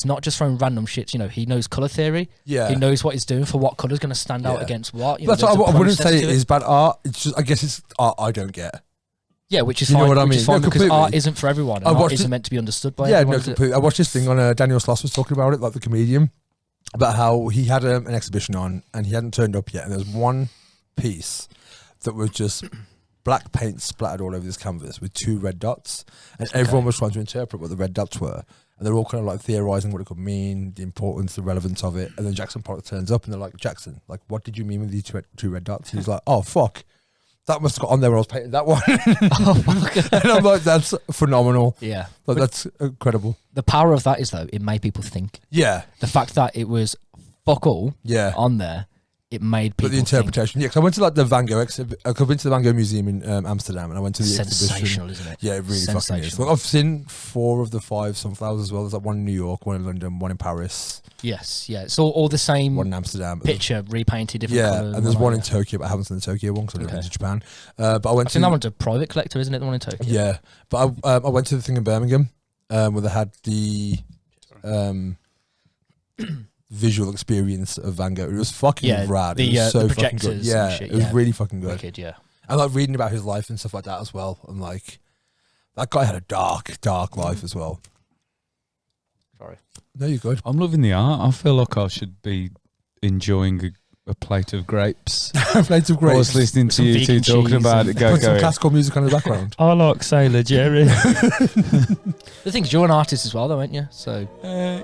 not just throwing random shit, you know, he knows colour theory. Yeah. He knows what he's doing for what colour's going to stand out against what. You know, That's what I wouldn't say it to is bad art. It's just, I guess it's art I don't get. Yeah, which is You know fine. what I Which mean? is fine, No, because completely. art isn't for everyone. And art isn't meant to be understood by everyone. No, completely. I watched this thing on Daniel Sloss was talking about it, like the comedian, about how he had an exhibition on and he hadn't turned up yet. And there was one piece that was just black paint splattered all over this canvas with 2 red dots. And everyone was trying to interpret what the red dots were. And they're all kind of like theorizing what it could mean, the importance, the relevance of it. And then Jackson Pollock turns up and they're like, Jackson, like, what did you mean with these 2 red dots? And he's like, oh, fuck. That must have got on there when I was painting that one. And I'm like, that's phenomenal. Yeah. Like, that's incredible. The power of that is, though, it made people think. Yeah. The fact that it was fuck all on there, it made people But the interpretation, think. because I went to like the Van Gogh exhibit. I've been to the Van Gogh Museum in Amsterdam, and I went to the Sensational, exhibition. isn't it? Yeah, it really fucking is. Sensational. Like, I've seen 4 of the 5 sunflowers as well. There's like one in New York, one in London, one in Paris, Yes, yeah. It's all the same one in Amsterdam. picture, repainted different colours. And there's one in Tokyo, but I haven't seen the Tokyo one because I live in Japan. But I went I think that one's a private collector, isn't it? The one in Tokyo. Yeah, but I went to the thing in Birmingham where they had the visual experience of Van Gogh. It was fucking rad. It was so the fucking good. projectors Yeah, and shit, it was really fucking good. Wicked, yeah. I like reading about his life and stuff like that as well. And like, that guy had a dark life as well. Sorry. No, you're good. I'm loving the art. I feel like I should be enjoying a plate of grapes. Plates of I grapes. was listening to Some you two vegan talking cheese about and- it. Put some Going, classical music on in the background. I like Sailor Jerry. The thing is, you're an artist as well, though, aren't you? So,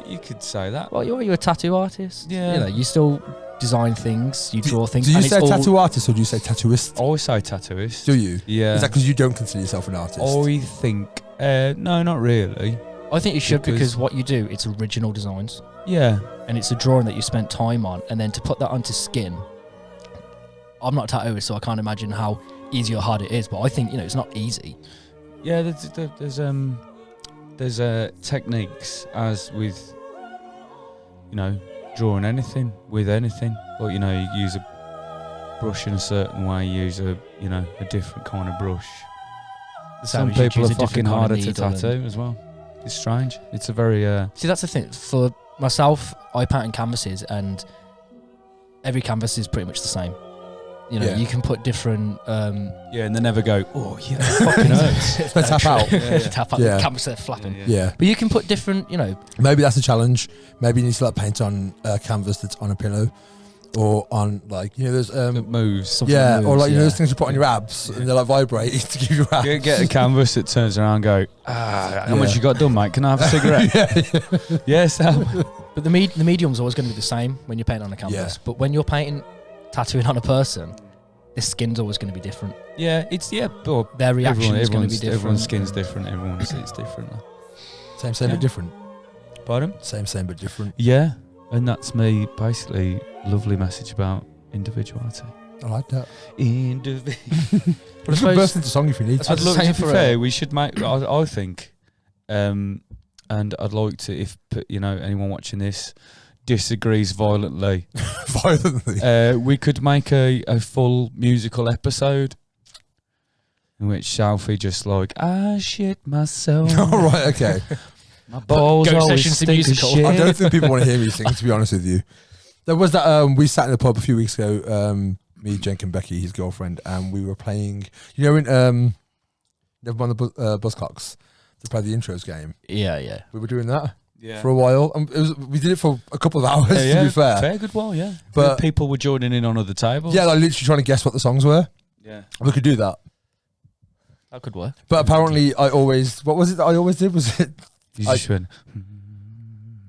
You could say that. well, you're a tattoo artist. Yeah. You know, you still design things, you draw things. Do you and say it's all- tattoo artist or do you say tattooist? I always say tattooist. Do you? Yeah. Is that because you don't consider yourself an artist? I think, no, not really. I think you should, Because- because what you do, it's original designs. Yeah. And it's a drawing that you spent time on, and then to put that onto skin. I'm not a tattooist, so I can't imagine how easy or hard it is, but I think, you know, it's not easy. Yeah, there's techniques, as with, you know, drawing anything with anything. Like, you know, you use a brush in a certain way, you use a different kind of brush. Some So you people choose are a different fucking kind of harder to needle and- tattoo as well. It's strange. It's a very See, that's the thing. For myself, I paint on canvases, and every canvas is pretty much the same. You know, Yeah. you can put different. yeah, and they never go, oh yeah, that fucking hurts. Let's tap out. Tap out. Yeah. The canvas are flapping. Yeah. But you can put different. You know, Maybe that's a challenge. Maybe you need to like paint on a canvas that's on a pillow, or on like, you know, there's It moves. something yeah, that or moves, like, you know, yeah. those things you put on your abs and they're like vibrate to give you abs. Get a canvas that turns around and go, how much Yeah. you got done, mate? Can I have a cigarette? Yes, But the medium's always going to be the same when you're painting on a canvas. Yeah. But when you're tattooing on a person, the skin's always going to be different. yeah, but Their reaction is going to be different. Everyone's skin's different. Everyone sees differently. Same, Yeah. but different. Pardon? Same, but different. Yeah, and that's me basically. Lovely message about individuality. I like that. Individual. But it's suppose- burst into song if you need to. I'd love to same be for fair, we should make. I think, and I'd like to, if anyone watching this disagrees violently, Violently. we could make a full musical episode in which Alfie just like, I shit myself. All right, okay. My balls Go always sessions to stink of musical. shit. I don't think people want to hear me sing, to be honest with you. There was that, we sat in the pub a few weeks ago, me, Jenk and Becky, his girlfriend, and we were playing, you know, in, never mind the Buzzcocks, they played the intros game. Yeah, yeah. We were doing that. for a while. We did it for a couple of hours, to be fair. Fair good while, yeah. But people were joining in on other tables. Yeah, like literally trying to guess what the songs were. Yeah. We could do that. That could work. But apparently what was it that I always did? Was it... You just went...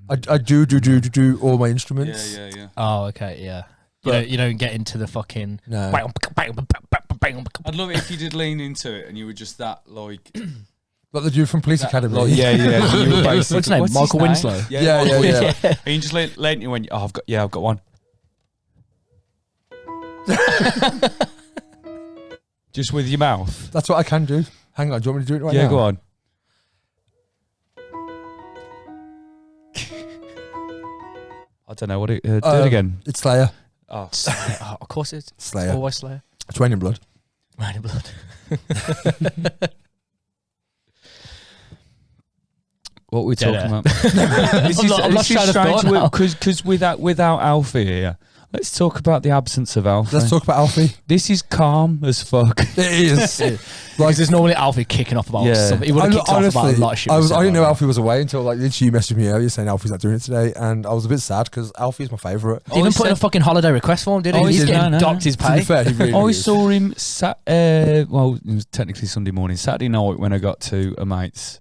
I do all my instruments. Yeah. Oh, okay, yeah. You don't get into the fucking... No. I'd love it if you did lean into it and you were just that, like... Like the dude from Police Academy. Like, yeah. You were What's his name? Michael Winslow? Yeah. And you just leaned and you went, I've got one. Just with your mouth. That's what I can do. Hang on, do you want me to do it right now? Yeah, go on. I don't know what it... do it again. It's Slayer. Oh. Oh, of course it's Slayer. Always Slayer. It's Raining Blood. Raining Blood. What we're talking about? I'm not trying to thought because without Alfie here, let's talk about the absence of Alfie. Let's talk about Alfie. This is calm as fuck. It is. Because there's normally Alfie kicking off about something. He would have kicked off about a lot of shit. I didn't know Alfie was away until like literally you messaged me earlier saying Alfie's not doing it today, and I was a bit sad because Alfie's my favourite. Didn't even put in a fucking holiday request form, did he? Oh, He's he did, getting no. docked his To pay. be fair, he really I is. saw him well, it was technically Sunday morning, Saturday night when I got to a mate's,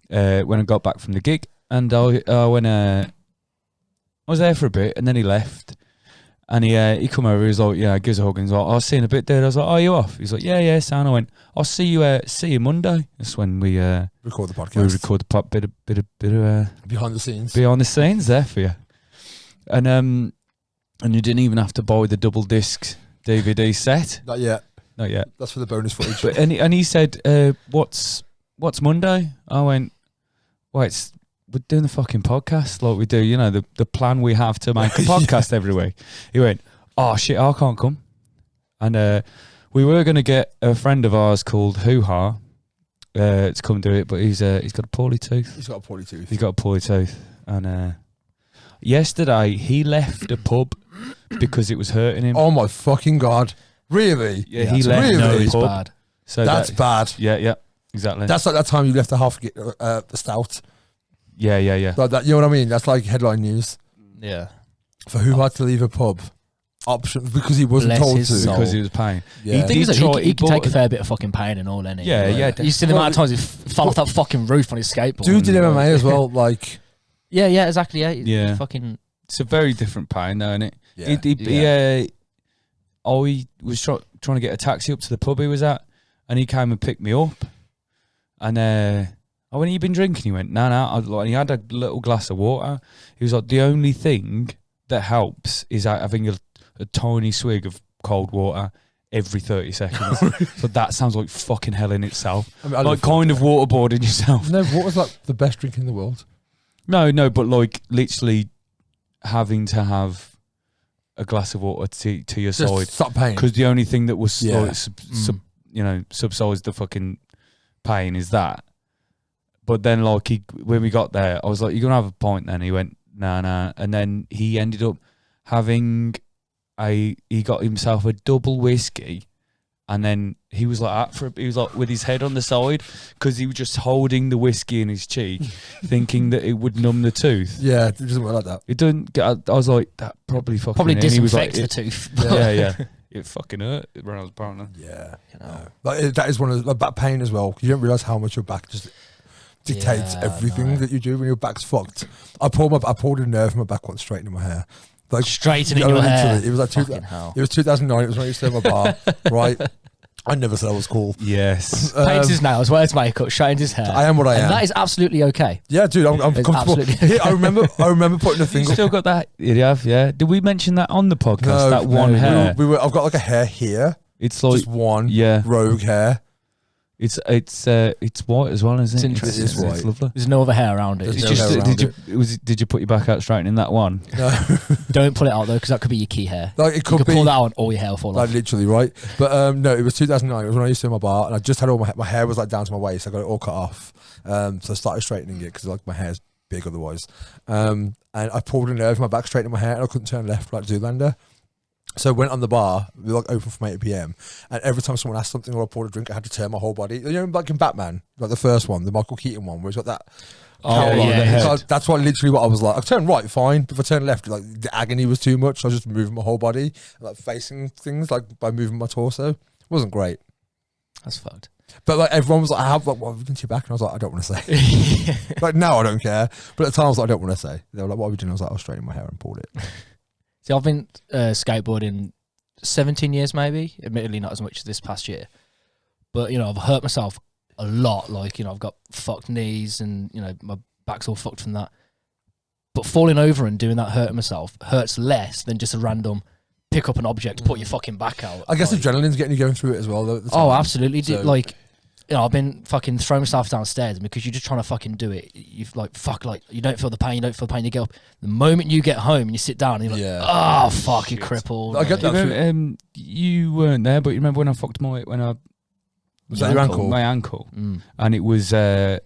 when I got back from the gig, and I was there for a bit, and then he left, and he come over, he was like, yeah, gives a hug, and he's like, I'll see you in a bit, dude. I was like, oh, you off? He's like, yeah, sound. I went, I'll see you Monday. That's when we record the podcast. We record the bit of behind the scenes there for you, and you didn't even have to buy the double disc DVD set. Not yet. That's for the bonus footage. But and he said, what's Monday? I went, well, we're doing the fucking podcast like we do, the plan we have to make a podcast every week. He went, oh shit, I can't come. And we were going to get a friend of ours called Hoo Ha to come do it, but he's got a poorly tooth. He's got a poorly tooth. And yesterday he left a pub because it was hurting him. Oh my fucking God. Really? Yeah, he left really? the pub. Bad. So that's bad. Yeah, exactly. That's like that time you left the half the stout. Yeah. Like that, you know what I mean? That's like headline news. Yeah. For who had to leave a pub? Option because he wasn't Bless told his to. soul. Because he was paying. Yeah. He can take a fair bit of fucking pain and all, innit? Yeah. You see the amount of times he fell off that fucking roof on his skateboard. Dude did MMA as well, like. Yeah, exactly. Yeah. Fucking. It's a very different pain, though, isn't it? Yeah. I was trying to get a taxi up to the pub he was at, and he came and picked me up. And I went, you been drinking? He went, no. And he had a little glass of water. He was like, the only thing that helps is having a tiny swig of cold water every 30 seconds. So that sounds like fucking hell in itself. I mean, like kind of waterboarding yourself. No, water's like the best drink in the world. No, but like literally having to have a glass of water to your Just side. stop pain. Because the only thing that was Yeah. subsides the fucking pain is that. But then like when we got there, I was like, you're going to have a pint then? He went, nah. And then he ended up having he got himself a double whiskey. And then he was like he was like with his head on the side because he was just holding the whiskey in his cheek, thinking that it would numb the tooth. Yeah, it doesn't work like that. It doesn't. I was like, that probably fucking. Probably hurt. And he was disinfects like, the tooth. Yeah. It fucking hurt when I was apparently. Yeah, No. like that is one of like back pain as well. You don't realize how much your back just dictates Yeah, everything no. that you do when your back's fucked. I pulled a nerve from my back once straight into my hair. Like Straight in your literally, hair. It was like Fucking hell. it was 2009. It was when I used to have a bar, right? I never said I was cool. Yes. Paints his nails, wears makeup, straightens his hair. I am what I am. And that is absolutely okay. Yeah, dude, I'm It's comfortable. absolutely- Yeah, I remember putting a You thing. still got that? You have, yeah. Did we mention that on the podcast? No, that one no, hair. I've got like a hair here, It's like just one yeah. rogue hair. It's white as well, isn't it? It's interesting. It is white. It's lovely. There's no other hair around it. There's It's no just- hair around Did you put your back out straight in that one? No, Don't pull it out though, because that could be your key hair. like it You could could be. pull that out, and all your hair will fall Like off. literally, right? But no, it was 2009. It was when I used to do my bar, and I just had all my hair was like down to my waist. I got it all cut off, so I started straightening it because like my hair's big otherwise. And I pulled a nerve in my back, straightened my hair, and I couldn't turn left like Zoolander. So went on the bar, we were like open from 8 PM, and every time someone asked something or I poured a drink, I had to turn my whole body. You know, like in Batman, like the first one, the Michael Keaton one, where he's got that. That's literally what I was like. I turned right, fine, but if I turned left, like the agony was too much. So I was just moving my whole body, like facing things, like by moving my torso. It wasn't great. That's fucked. But like everyone was like, what have you done to your back? And I was like, I don't want to say. Like now I don't care. But at the time I was like, I don't want to say. They were like, what are we doing? I was like, I was straightening my hair and pulled it. See, I've been skateboarding 17 years maybe, admittedly not as much as this past year. But, you know, I've hurt myself a lot. Like, you know, I've got fucked knees and, you know, my back's all fucked from that. But falling over and doing that hurting myself hurts less than just a random pick up an object, put your fucking back out. I guess like, adrenaline's getting you going through it as well, though. At the time. Oh, absolutely. So, like, you know, I've been fucking throwing myself downstairs because you're just trying to fucking do it. You've like, fuck, like, you don't feel the pain, you get up. The moment you get home and you sit down, and you're like, oh, fuck, you're crippled. I get that. Remember, you weren't there, but you remember when I fucked my, Was that your ankle? My ankle. And it was, like,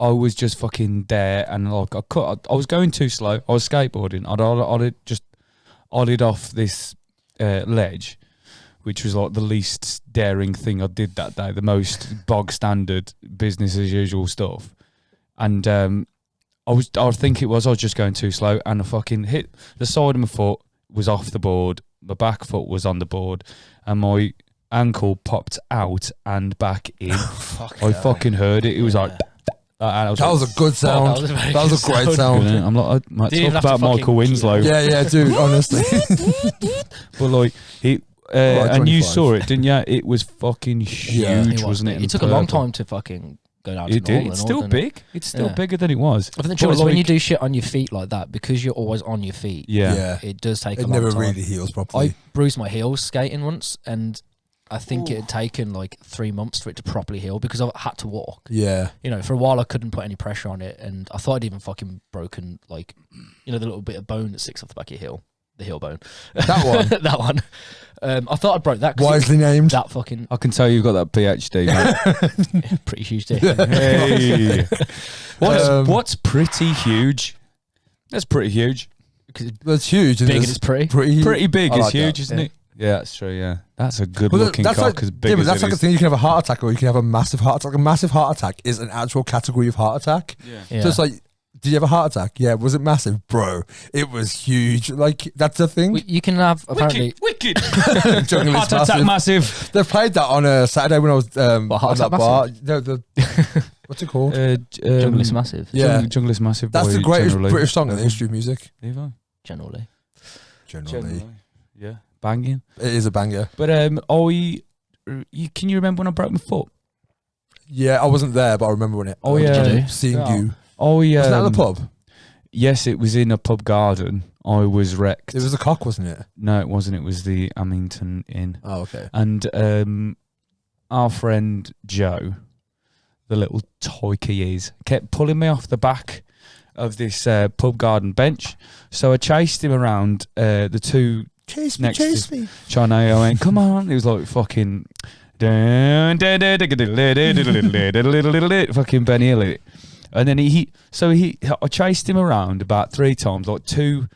I was just fucking there, and like, I was going too slow. I was skateboarding. I'd just ollied off this ledge, which was like the least daring thing I did that day, the most bog standard business as usual stuff. And I think I was just going too slow, and I fucking hit the side of my foot was off the board, my back foot was on the board, and my ankle popped out and back in. I fucking heard it. It was like. That was a good sound. That was a great sound. I'm like, I might talk about Michael Winslow. Yeah, dude, honestly. But like, and you saw it, didn't you? It was fucking huge, wasn't it? It took a long time to fucking go down to normal. It's still big. It's still bigger than it was. I think the trouble is when you do shit on your feet like that, because you're always on your feet, it does take a long time. It never really heals properly. I bruised my heels skating once, and I think it had taken like 3 months for it to properly heal because I had to walk. Yeah. You know, for a while I couldn't put any pressure on it, and I thought I'd even fucking broken, like, you know, the little bit of bone that sticks off the back of your heel. The heel bone. That one? That one. I thought I broke that. Wisely named. That fucking... I can tell you've got that PhD, mate. Yeah, pretty huge dick. Hey. What's pretty huge? That's pretty huge. That's huge. Big and it's pretty. Pretty big is like huge, that, isn't it? Yeah, that's true, yeah. That's a good looking cock like, as big but as that's like it a is. thing. You can have a heart attack or you can have a massive heart attack. A massive heart attack is an actual category of heart attack. Yeah. So it's like, did you have a heart attack? Yeah. Was it massive? Bro, it was huge. Like, that's a thing. You can have, apparently... Wicked! Heart attack massive. They played that on a Saturday when I was Heart on that Attack bar. No, what's it called? Jungle is Massive. Yeah. Jungle is Massive. That's the greatest British song in the history of music. Generally. Yeah. Banging. It is a banger. But can you remember when I broke my foot? Yeah, I wasn't there, but I remember when it. Oh, yeah. Seeing you. Oh, yeah. Was that at the pub? Yes, it was in a pub garden. I was wrecked. It was a cock, wasn't it? No, it wasn't. It was the Amington Inn. Oh, okay. And our friend Joe, the little toiker he is, kept pulling me off the back of this pub garden bench. So I chased him around the two chase next me. China. I went, come on. It was like fucking fucking Benny Hill. And then I chased him around about 3 times, like two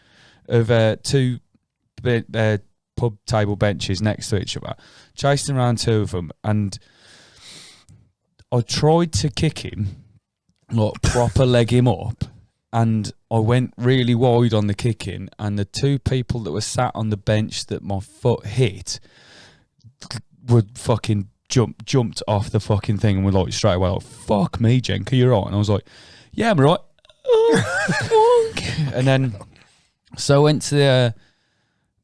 pub table benches next to each other. Chased him around 2 of them, and I tried to kick him, like proper leg him up, and I went really wide on the kicking, and the 2 people that were sat on the bench that my foot hit would fucking jumped off the fucking thing and were like straight away like, fuck me, Jenk, are you right? And I was like, yeah, I'm right. Oh, fuck. And then so I went to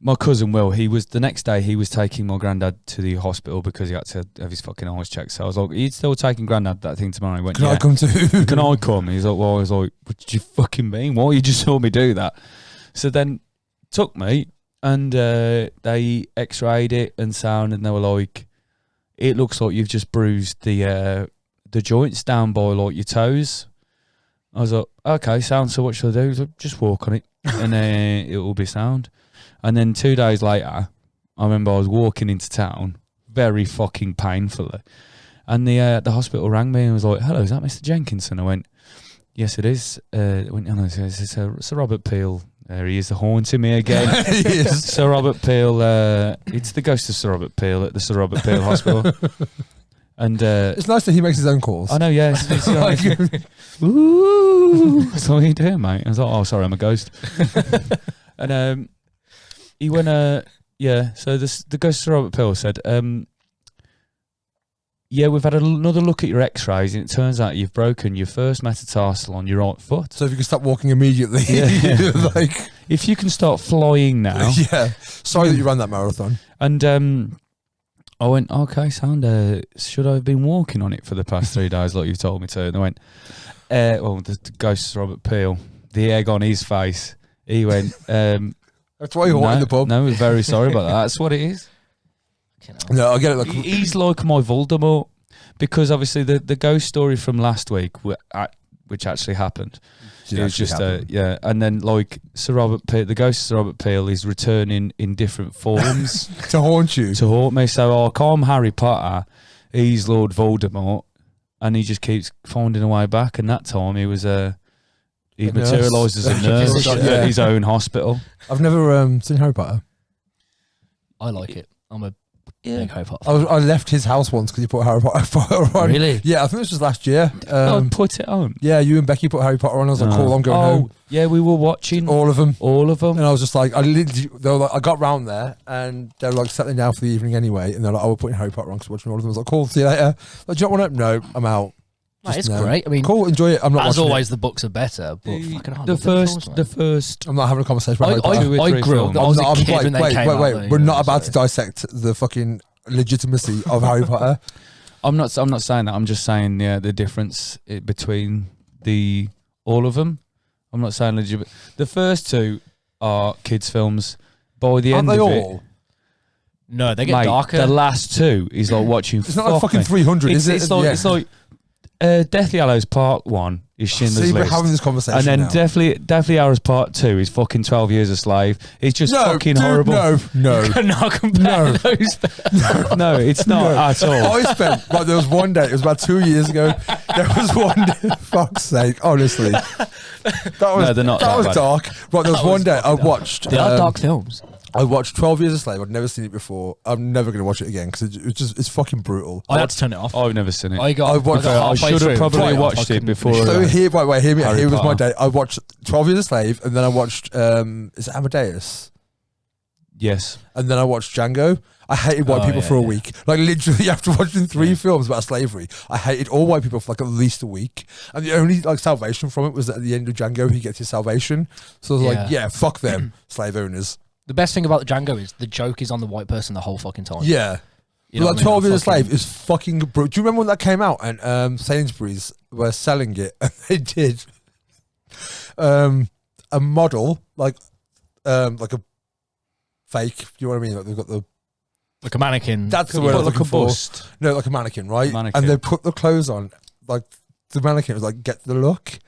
my cousin Will. The next day he was taking my granddad to the hospital because he had to have his fucking eyes checked. So I was like, are you still taking granddad that thing tomorrow? He went, Can I come too? Can I come? He's like, well, I was like, what did you fucking mean? Why you just saw me do that? So then took me, and they x-rayed it and sound, and they were like, it looks like you've just bruised the joints down by like your toes. I was like, okay, sound. So what should I do? He's like, just walk on it, and it will be sound. And then 2 days later, I remember I was walking into town, very fucking painfully, and the hospital rang me and was like, hello, is that Mr. Jenkinson? I went, yes, it is. I went, oh, no, it's a Robert Peel There he is, haunting me again. He is. Sir Robert Peel. It's the ghost of Sir Robert Peel at the Sir Robert Peel Hospital. And it's nice that he makes his own calls. I know, yeah. It's like, ooh, so what are you doing, mate? I was like, oh, sorry, I'm a ghost. And he went, yeah. So the ghost of Sir Robert Peel said, yeah, we've had another look at your X-rays, and it turns out you've broken your first metatarsal on your right foot. So if you can stop walking immediately, like if you can start flying now. Yeah. Sorry that you ran that marathon. And I went, okay, sound. Should I have been walking on it for the past 3 days, like you've told me to? And I went, well, the ghost of Robert Peel, the egg on his face. He went, that's why you walk in the pub. No, we're very sorry about that. That's what it is. No, I get it. Like, he's like my Voldemort, because obviously the ghost story from last week, which actually happened, it was just yeah. And then like Sir Robert Peel, the ghost of Sir Robert Peel is returning in different forms to haunt you, to haunt me. So I'm Harry Potter, he's Lord Voldemort, and he just keeps finding a way back. And that time he was he materialised as a nurse at his own hospital. I've never seen Harry Potter. I like it. I'm a big Harry Potter. I left his house once because he put Harry Potter on. Really? Yeah, I think this was last year. Put it on. Yeah, you and Becky put Harry Potter on. I was like, cool, I'm going home. Yeah, we were watching all of them. And I was just like, I got round there and they were like settling down for the evening anyway. And they're like, we're putting Harry Potter on because watching all of them. I was like, cool, see you later. Like, do you not want to? No, I'm out. It's great. I mean, cool, enjoy it. I'm not. As always, the books are better. But the first. I'm not having a conversation about I grew up. I was a kid when they came out. Wait. We're not about to dissect the fucking legitimacy of Harry Potter. I'm not saying that. I'm just saying the difference between all of them. I'm not saying legit. The first two are kids' films. By the end of it, no, they get darker. The last two is like watching. It's not like fucking 300, is it? It's like Deathly Hallows Part 1 is Schindler's List. We're having this conversation and then now. Deathly Hallows Part 2 is fucking 12 Years a Slave. It's just fucking horrible. No. You cannot compare those. No, it's not at all. I spent, there was one day, it was about 2 years ago, there was one day, fuck's sake, honestly. That was dark. Right, there was one day I watched. They are dark films. I watched 12 Years a Slave. I'd never seen it before. I'm never going to watch it again because it's fucking brutal. I had to turn it off. I've never seen it. I should have probably watched it before. So hear me out. Here was my day. I watched 12 Years a Slave and then I watched, is it Amadeus? Yes. And then I watched Django. I hated white people for a week. Like literally after watching 3 films about slavery, I hated all white people for like at least a week. And the only like salvation from it was that at the end of Django, he gets his salvation. So I was like, yeah, fuck them, slave owners. The best thing about the Django is the joke is on the white person the whole fucking time. Yeah. You know like 12 Years a Slave is fucking brutal. Do you remember when that came out and Sainsbury's were selling it and they did a model like a fake, do you know what I mean? Like they've got the like a mannequin. That's the word I'm looking for. Bust. No, like a mannequin, right? And they put the clothes on. Like the mannequin was like, get the look.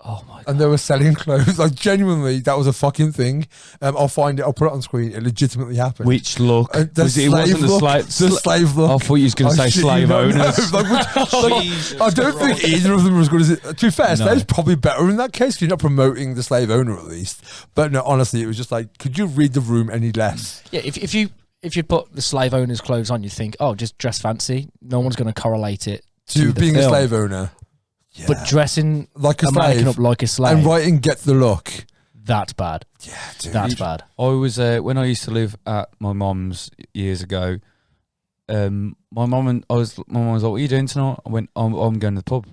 Oh my God. And they were selling clothes. Like genuinely, that was a fucking thing. I'll find it. I'll put it on screen. It legitimately happened. Which look? It wasn't the slave look. I thought you was going to say slave owners. I don't think either of them was good as it. To be fair, slave's probably better in that case because you're not promoting the slave owner at least. But no, honestly, it was just like, could you read the room any less? Yeah, if you put the slave owner's clothes on, you think, oh, just dress fancy. No one's going to correlate it to being a slave owner. Yeah. But dressing like a slave up like a slave and writing "get the look." That's bad. Yeah, dude. That's bad. I was when I used to live at my mum's years ago. My mum was like, "What are you doing tonight?" I went, "I'm going to the pub."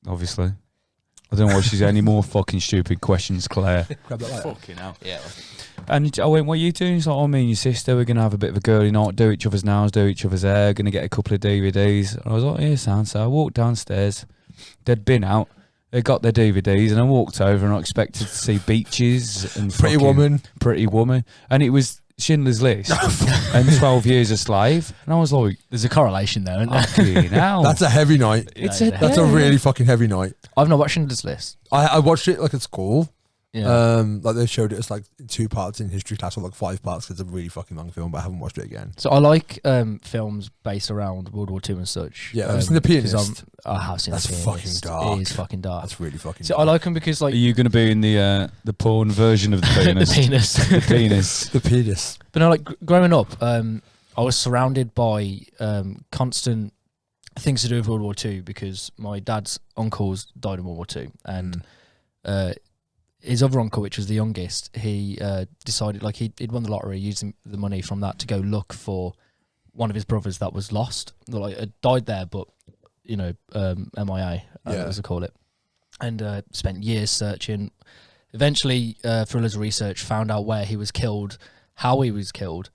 Obviously, I don't know why she's got any more fucking stupid questions, Claire. Grab that later. Fucking hell. Yeah. And I went, "What are you doing?" She's like, "Oh, me and your sister, we're gonna have a bit of a girly night, do each other's nails, do each other's hair, gonna get a couple of DVDs." And I was like, "Yeah, sounds." So I walked downstairs. They'd been out. They got their DVDs, and I walked over and I expected to see Beaches and Pretty Woman, and it was Schindler's List and 12 Years a Slave, and I was like, "There's a correlation there, isn't there?" Now that's a heavy night. That's a really fucking heavy night. I've not watched Schindler's List. I watched it like at school. Yeah. Like they showed it as like 2 parts in history class or like 5 parts. It's a really fucking long film, but I haven't watched it again. So I like films based around World War II and such. Yeah, I've seen The Pianist. I have seen That's The Pianist. fucking dark. It is fucking dark. That's really fucking So dark. I like them because Are like you going to be in the porn version of the penis? the penis. The penis. The Pianist. But no, like growing up, I was surrounded by constant things to do with World War II because my dad's uncles died in World War II, and his other uncle, which was the youngest, he decided like he'd won the lottery, using the money from that to go look for one of his brothers that was lost, like died there, but you know, MIA, as I call it, and spent years searching. Eventually, through loads of research, found out where he was killed, how he was killed,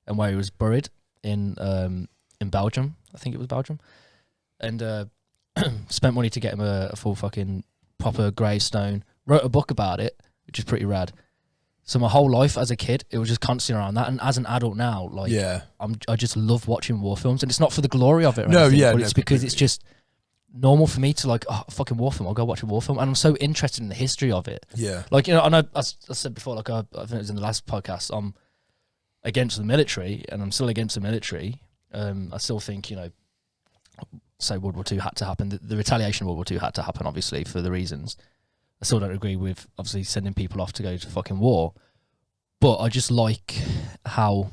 and where he was buried in Belgium. I think it was Belgium, and spent money to get him a full fucking proper gravestone. Wrote a book about it, which is pretty rad. So my whole life as a kid, it was just constantly around that. And as an adult now, like, I just love watching war films, and it's not for the glory of it. Or anything, but it's because it's just normal for me to like, oh, fucking war film. I'll go watch a war film, and I'm so interested in the history of it. Yeah, like, you know, I know I said before, like I think it was in the last podcast, I'm against the military, and I'm still against the military. I still think, you know, say World War II had to happen. The retaliation of World War II had to happen, obviously, for the reasons. I still don't agree with, obviously, sending people off to go to fucking war. But I just like how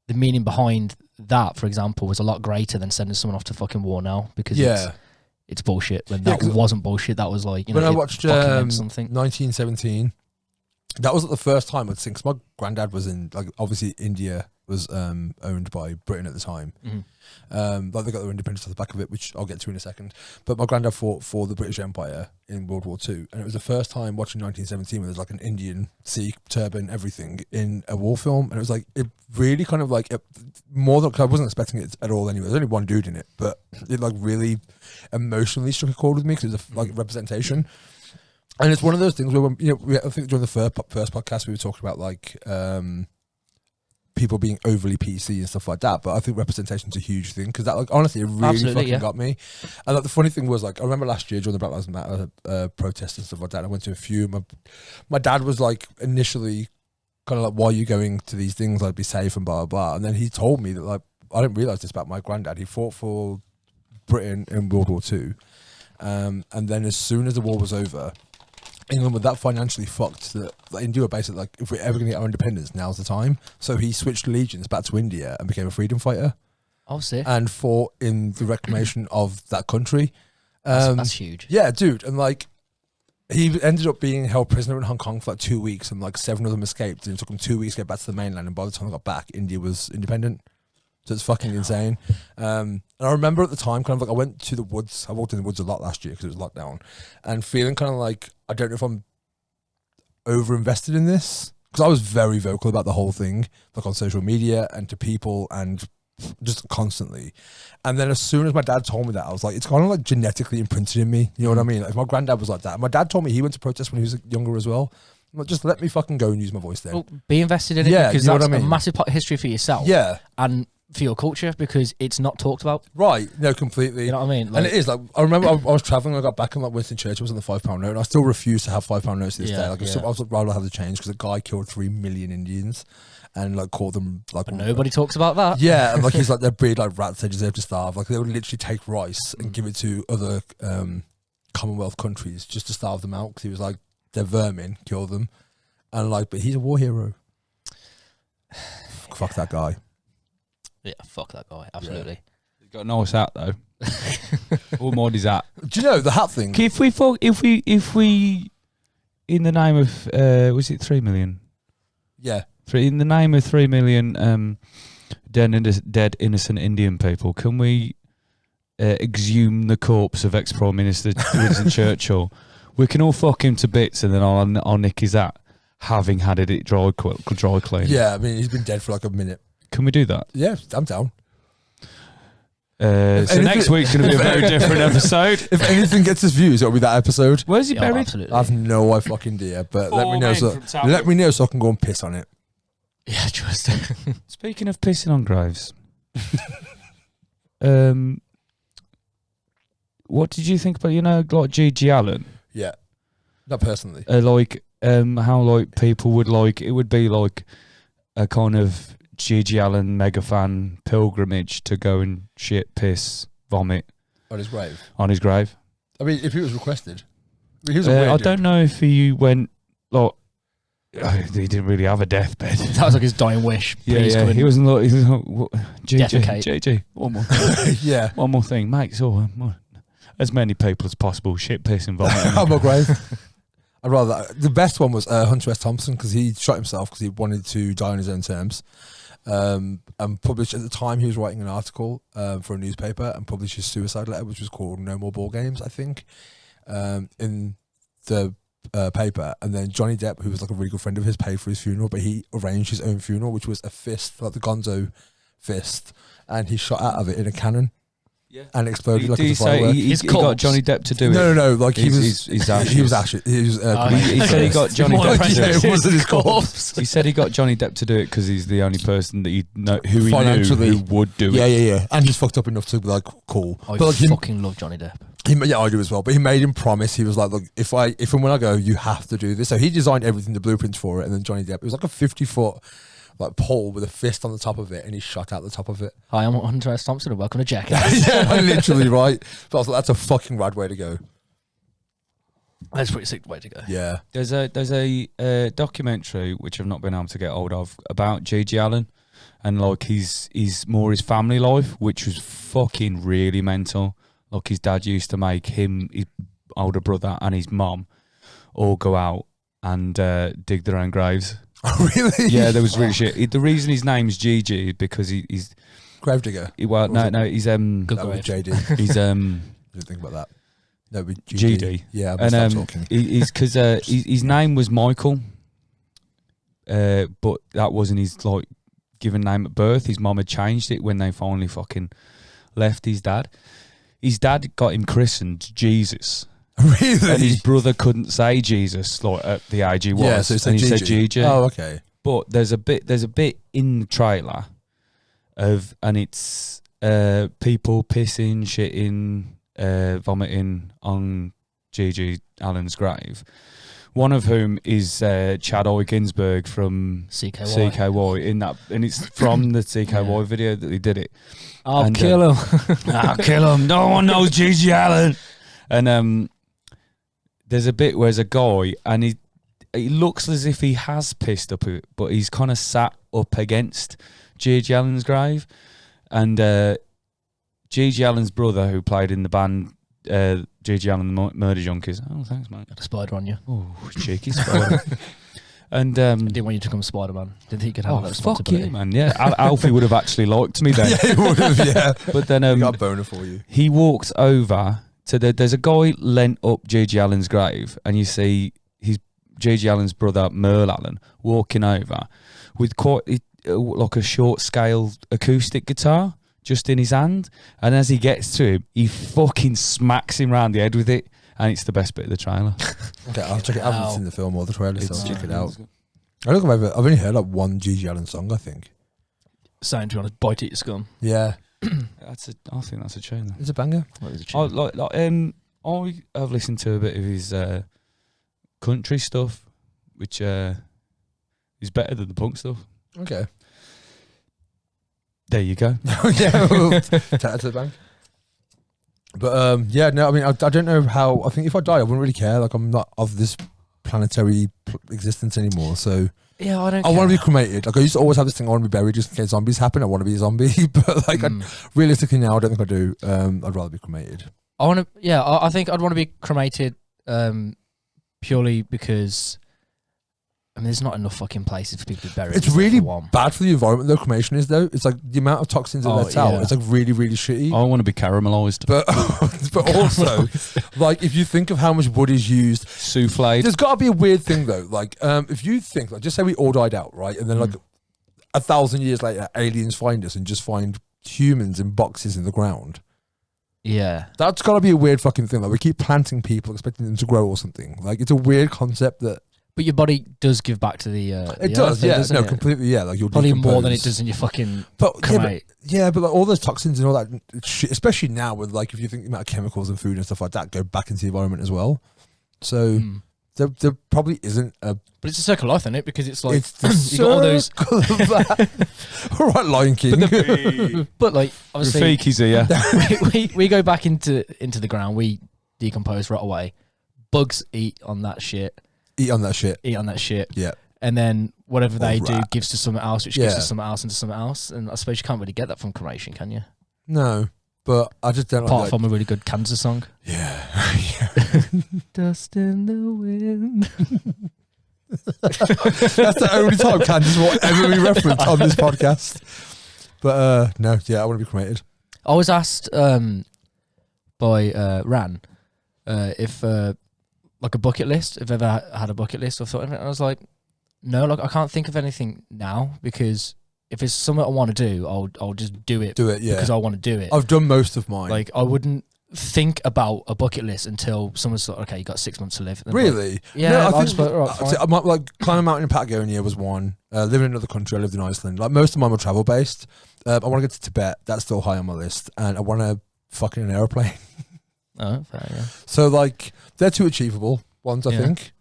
the meaning behind that, for example, was a lot greater than sending someone off to fucking war now. Because it's bullshit. When that wasn't bullshit, that was like, you know, when I watched something. 1917, that was the first time I'd seen, because my granddad was in, like, obviously India was owned by Britain at the time. Like they got their independence off the back of it, which I'll get to in a second. But my granddad fought for the British Empire in World War II, and it was the first time watching 1917 where there's like an Indian Sikh turban, everything in a war film, and it was like, it really kind of like more than, cause I wasn't expecting it at all anyway. There's only one dude in it, but it like really emotionally struck a chord with me because it was like representation. And it's one of those things where, when, you know, I think during the first podcast we were talking about like people being overly PC and stuff like that, but I think representation's a huge thing because that, like, honestly, it really fucking got me. And like the funny thing was, like, I remember last year during the Black Lives Matter protests and stuff like that, I went to a few. My dad was like initially kind of like, "Why are you going to these things? Like, be safe and blah blah blah." And then he told me that, like, I didn't realize this about my granddad. He fought for Britain in World War II, and then as soon as the war was over, England were that financially fucked that India were basically like, if we're ever going to get our independence, now's the time. So he switched allegiance back to India and became a freedom fighter. Oh, sick. And fought in the reclamation of that country. That's huge. Yeah, dude. And like, he ended up being held prisoner in Hong Kong for like 2 weeks, and like 7 of them escaped. And it took him 2 weeks to get back to the mainland. And by the time they got back, India was independent. So it's fucking insane. And I remember at the time, kind of like, I went to the woods. I walked in the woods a lot last year because it was lockdown, and feeling kind of like, I don't know if I'm over invested in this, because I was very vocal about the whole thing, like on social media and to people and just constantly. And then as soon as my dad told me that, I was like, it's kind of like genetically imprinted in me. You know what I mean? Like, my granddad was like that. My dad told me he went to protest when he was younger as well. I'm like, just let me fucking go and use my voice then. Well, be invested in it, because that's a massive part of history for yourself. Yeah. And for your culture, because it's not talked about. Right, no, completely. You know what I mean? Like, and it is like, I remember I was traveling, I got back and like Winston Churchill was on the £5 note, and I still refuse to have £5 notes to this day. Like, I was like, rather have the change because a guy killed 3 million Indians and like called them like. But nobody talks about that. Yeah, and like he's like, they're breed like rats, they deserve to starve. Like, they would literally take rice and give it to other Commonwealth countries just to starve them out because he was like, they're vermin, kill them. And like, but he's a war hero. Fuck that guy. Yeah, fuck that guy. Absolutely. Yeah. He's got a nice hat though. All mod is hat. Do you know the hat thing? If we, in the name of, was it 3 million? Yeah. In the name of 3 million dead innocent Indian people, can we exhume the corpse of ex-Prime Minister Winston Churchill? We can all fuck him to bits, and then I'll nick his hat, having had it dry clean. Yeah, I mean, he's been dead for like a minute. Can we do that? Yeah, I'm down. So next week's going to be a very different episode. If anything gets us views, it'll be that episode. Where's he buried? Absolutely. I have no fucking idea, but let me know so I can go and piss on it. Yeah, just. Speaking of pissing on graves, what did you think about, like, G.G. Allin? Yeah, not personally. Like, how like people would like it would be like a kind of Gigi Allen mega fan pilgrimage to go and shit, piss, vomit On his grave. on his grave. I mean, if he was requested. I mean, he was a weird I dude. don't know if he went like he didn't really have a deathbed. That was like his dying wish. Yeah, Please yeah. come He and wasn't like, defecate. JJ, one more thing. Yeah. One more thing, mate. So as many people as possible, shit, piss, and vomit. On my grave. I'd rather the best one was Hunter S Thompson because he shot himself because he wanted to die on his own terms. And published at the time he was writing an article for a newspaper and published his suicide letter, which was called "No More Ball Games," I think, in the paper. And then Johnny Depp, who was like a really good friend of his, paid for his funeral, but he arranged his own funeral, which was a fist, like the Gonzo fist, and he shot out of it in a cannon. Yeah. And exploded like a firework. He got Johnny Depp to do it? No. Like he was ashes. He was ashes. He was. He said he got Johnny Depp. Yeah, it wasn't his corpse. He said he got Johnny Depp to do it because he's the only person that he knew Financially. who would do it. Yeah. And he's fucked up enough to be like cool. I but like fucking love Johnny Depp. Yeah, I do as well. But he made him promise. He was like, "Look, if and when I go, you have to do this." So he designed everything, the blueprints for it, and then Johnny Depp. It was like a 50-foot like pole with a fist on the top of it, and he shot out the top of it. Hi, I'm Hunter S Thompson, and welcome to Jackass. Yeah, literally right. But I was like, that's a fucking rad way to go. That's a pretty sick way to go. Yeah. There's a documentary which I've not been able to get hold of about Gigi Allen, and like his more his family life, which was fucking really mental. Like his dad used to make him, his older brother, and his mum all go out and dig their own graves. Oh, really? Yeah, there was really shit. The reason his name's Gigi is because he's Gravedigger. he's Good That was grave. JD. he's Didn't think about that. No, but GD. Yeah, I'm and stop talking. he's because his name was Michael, but that wasn't his like given name at birth. His mum had changed it when they finally fucking left his dad. His dad got him christened Jesus. Really? And his brother couldn't say Jesus like at the age he was. Yeah, so he said Gigi. Oh, okay. But there's a bit in the trailer of, and it's people pissing, shitting, vomiting on Gigi Allen's grave. One of whom is Chad Ginsberg from CKY in that, and it's from the CKY video that they did it. I'll kill him. I'll kill him. No one knows Gigi Allen. And there's a bit where there's a guy, and he looks as if he has pissed up it, but he's kind of sat up against Gigi Allen's grave. And Gigi Allen's brother, who played in the band Gigi Allen the Murder Junkies. Oh, thanks, mate. Got a spider on you. Oh, cheeky spider. And I didn't want you to become Spider-Man. Didn't think you could have that fuck responsibility. yeah, man. Yeah, Alfie would have actually liked me then. Yeah, he would have, yeah. But then He got a boner for you. he walked over to there's a guy leant up Gigi Allen's grave, and you see his Gigi Allen's brother Merle Allen walking over with quite like a short scale acoustic guitar just in his hand, and as he gets to him, he fucking smacks him round the head with it, and it's the best bit of the trailer. Okay, I'll check it out. I haven't seen the film or the trailer, so It's- I'll check it out. I don't think I've only heard like one Gigi Allen song, I think. Saying to be honest, bite at your scum. Yeah. I think that's a tune. It's a banger. That is a I tune. I have listened to a bit of his country stuff, which is better than the punk stuff. Okay. There you go. Yeah, we'll take that to the bank. But yeah, no, I mean, I don't know how. I think if I die, I wouldn't really care. Like, I'm not of this planetary existence anymore. So Yeah, I don't I want to be cremated. Like, I used to always have this thing. I want to be buried just in case zombies happen. I want to be a zombie. But like, realistically now, I don't think I do. I'd rather be cremated. I want to. Yeah, I think I'd want to be cremated purely because I mean, there's not enough fucking places for people to bury. It's really bad for the environment, though. Cremation is, though. It's like the amount of toxins it lets out. It's like really, really shitty. I want to be caramelized. But also, like, if you think of how much wood is used, soufflé. There's got to be a weird thing though. Like, if you think, like, just say we all died out, right, and then like 1,000 years later, aliens find us and just find humans in boxes in the ground. Yeah, that's got to be a weird fucking thing. Like, we keep planting people, expecting them to grow or something. Like, it's a weird concept that. But your body does give back to the. It does, yeah. No, completely, yeah. Like, you'll probably more than it does in your fucking. But like all those toxins and all that shit, especially now with, like, if you think the amount of chemicals and food and stuff like that go back into the environment as well. So there probably isn't a. But it's a circle of life, isn't it? Because it's like It's the you got all those. All right, Lion King. But like obviously, Rafiku's here. we go back into the ground. We decompose right away. Bugs eat on that shit. Eat on that shit. Yeah. And then whatever they do rat. gives to something else, which gives to something else and to something else. And I suppose you can't really get that from cremation, can you? No, but I just don't. Apart from a really good cancer song. Yeah. Dust in the wind. That's the only time Kansas will ever be referenced on this podcast. But no, I want to be cremated. I was asked by Ran if like a bucket list, if I've ever had a bucket list or something. And I was like, no, like I can't think of anything now because if it's something I want to do, I'll just do it. Do it, yeah. Because I want to do it. I've done most of mine. Like I wouldn't think about a bucket list until someone's like, okay, you got 6 months to live. Really? Like, yeah, no, I I'll think just like, right, fine. like climbing a mountain in Patagonia was one. Living in another country, I lived in Iceland. Like most of mine were travel based. I want to get to Tibet. That's still high on my list, and I want to fucking an airplane. Oh, fair, yeah. So like they're two achievable ones, I think.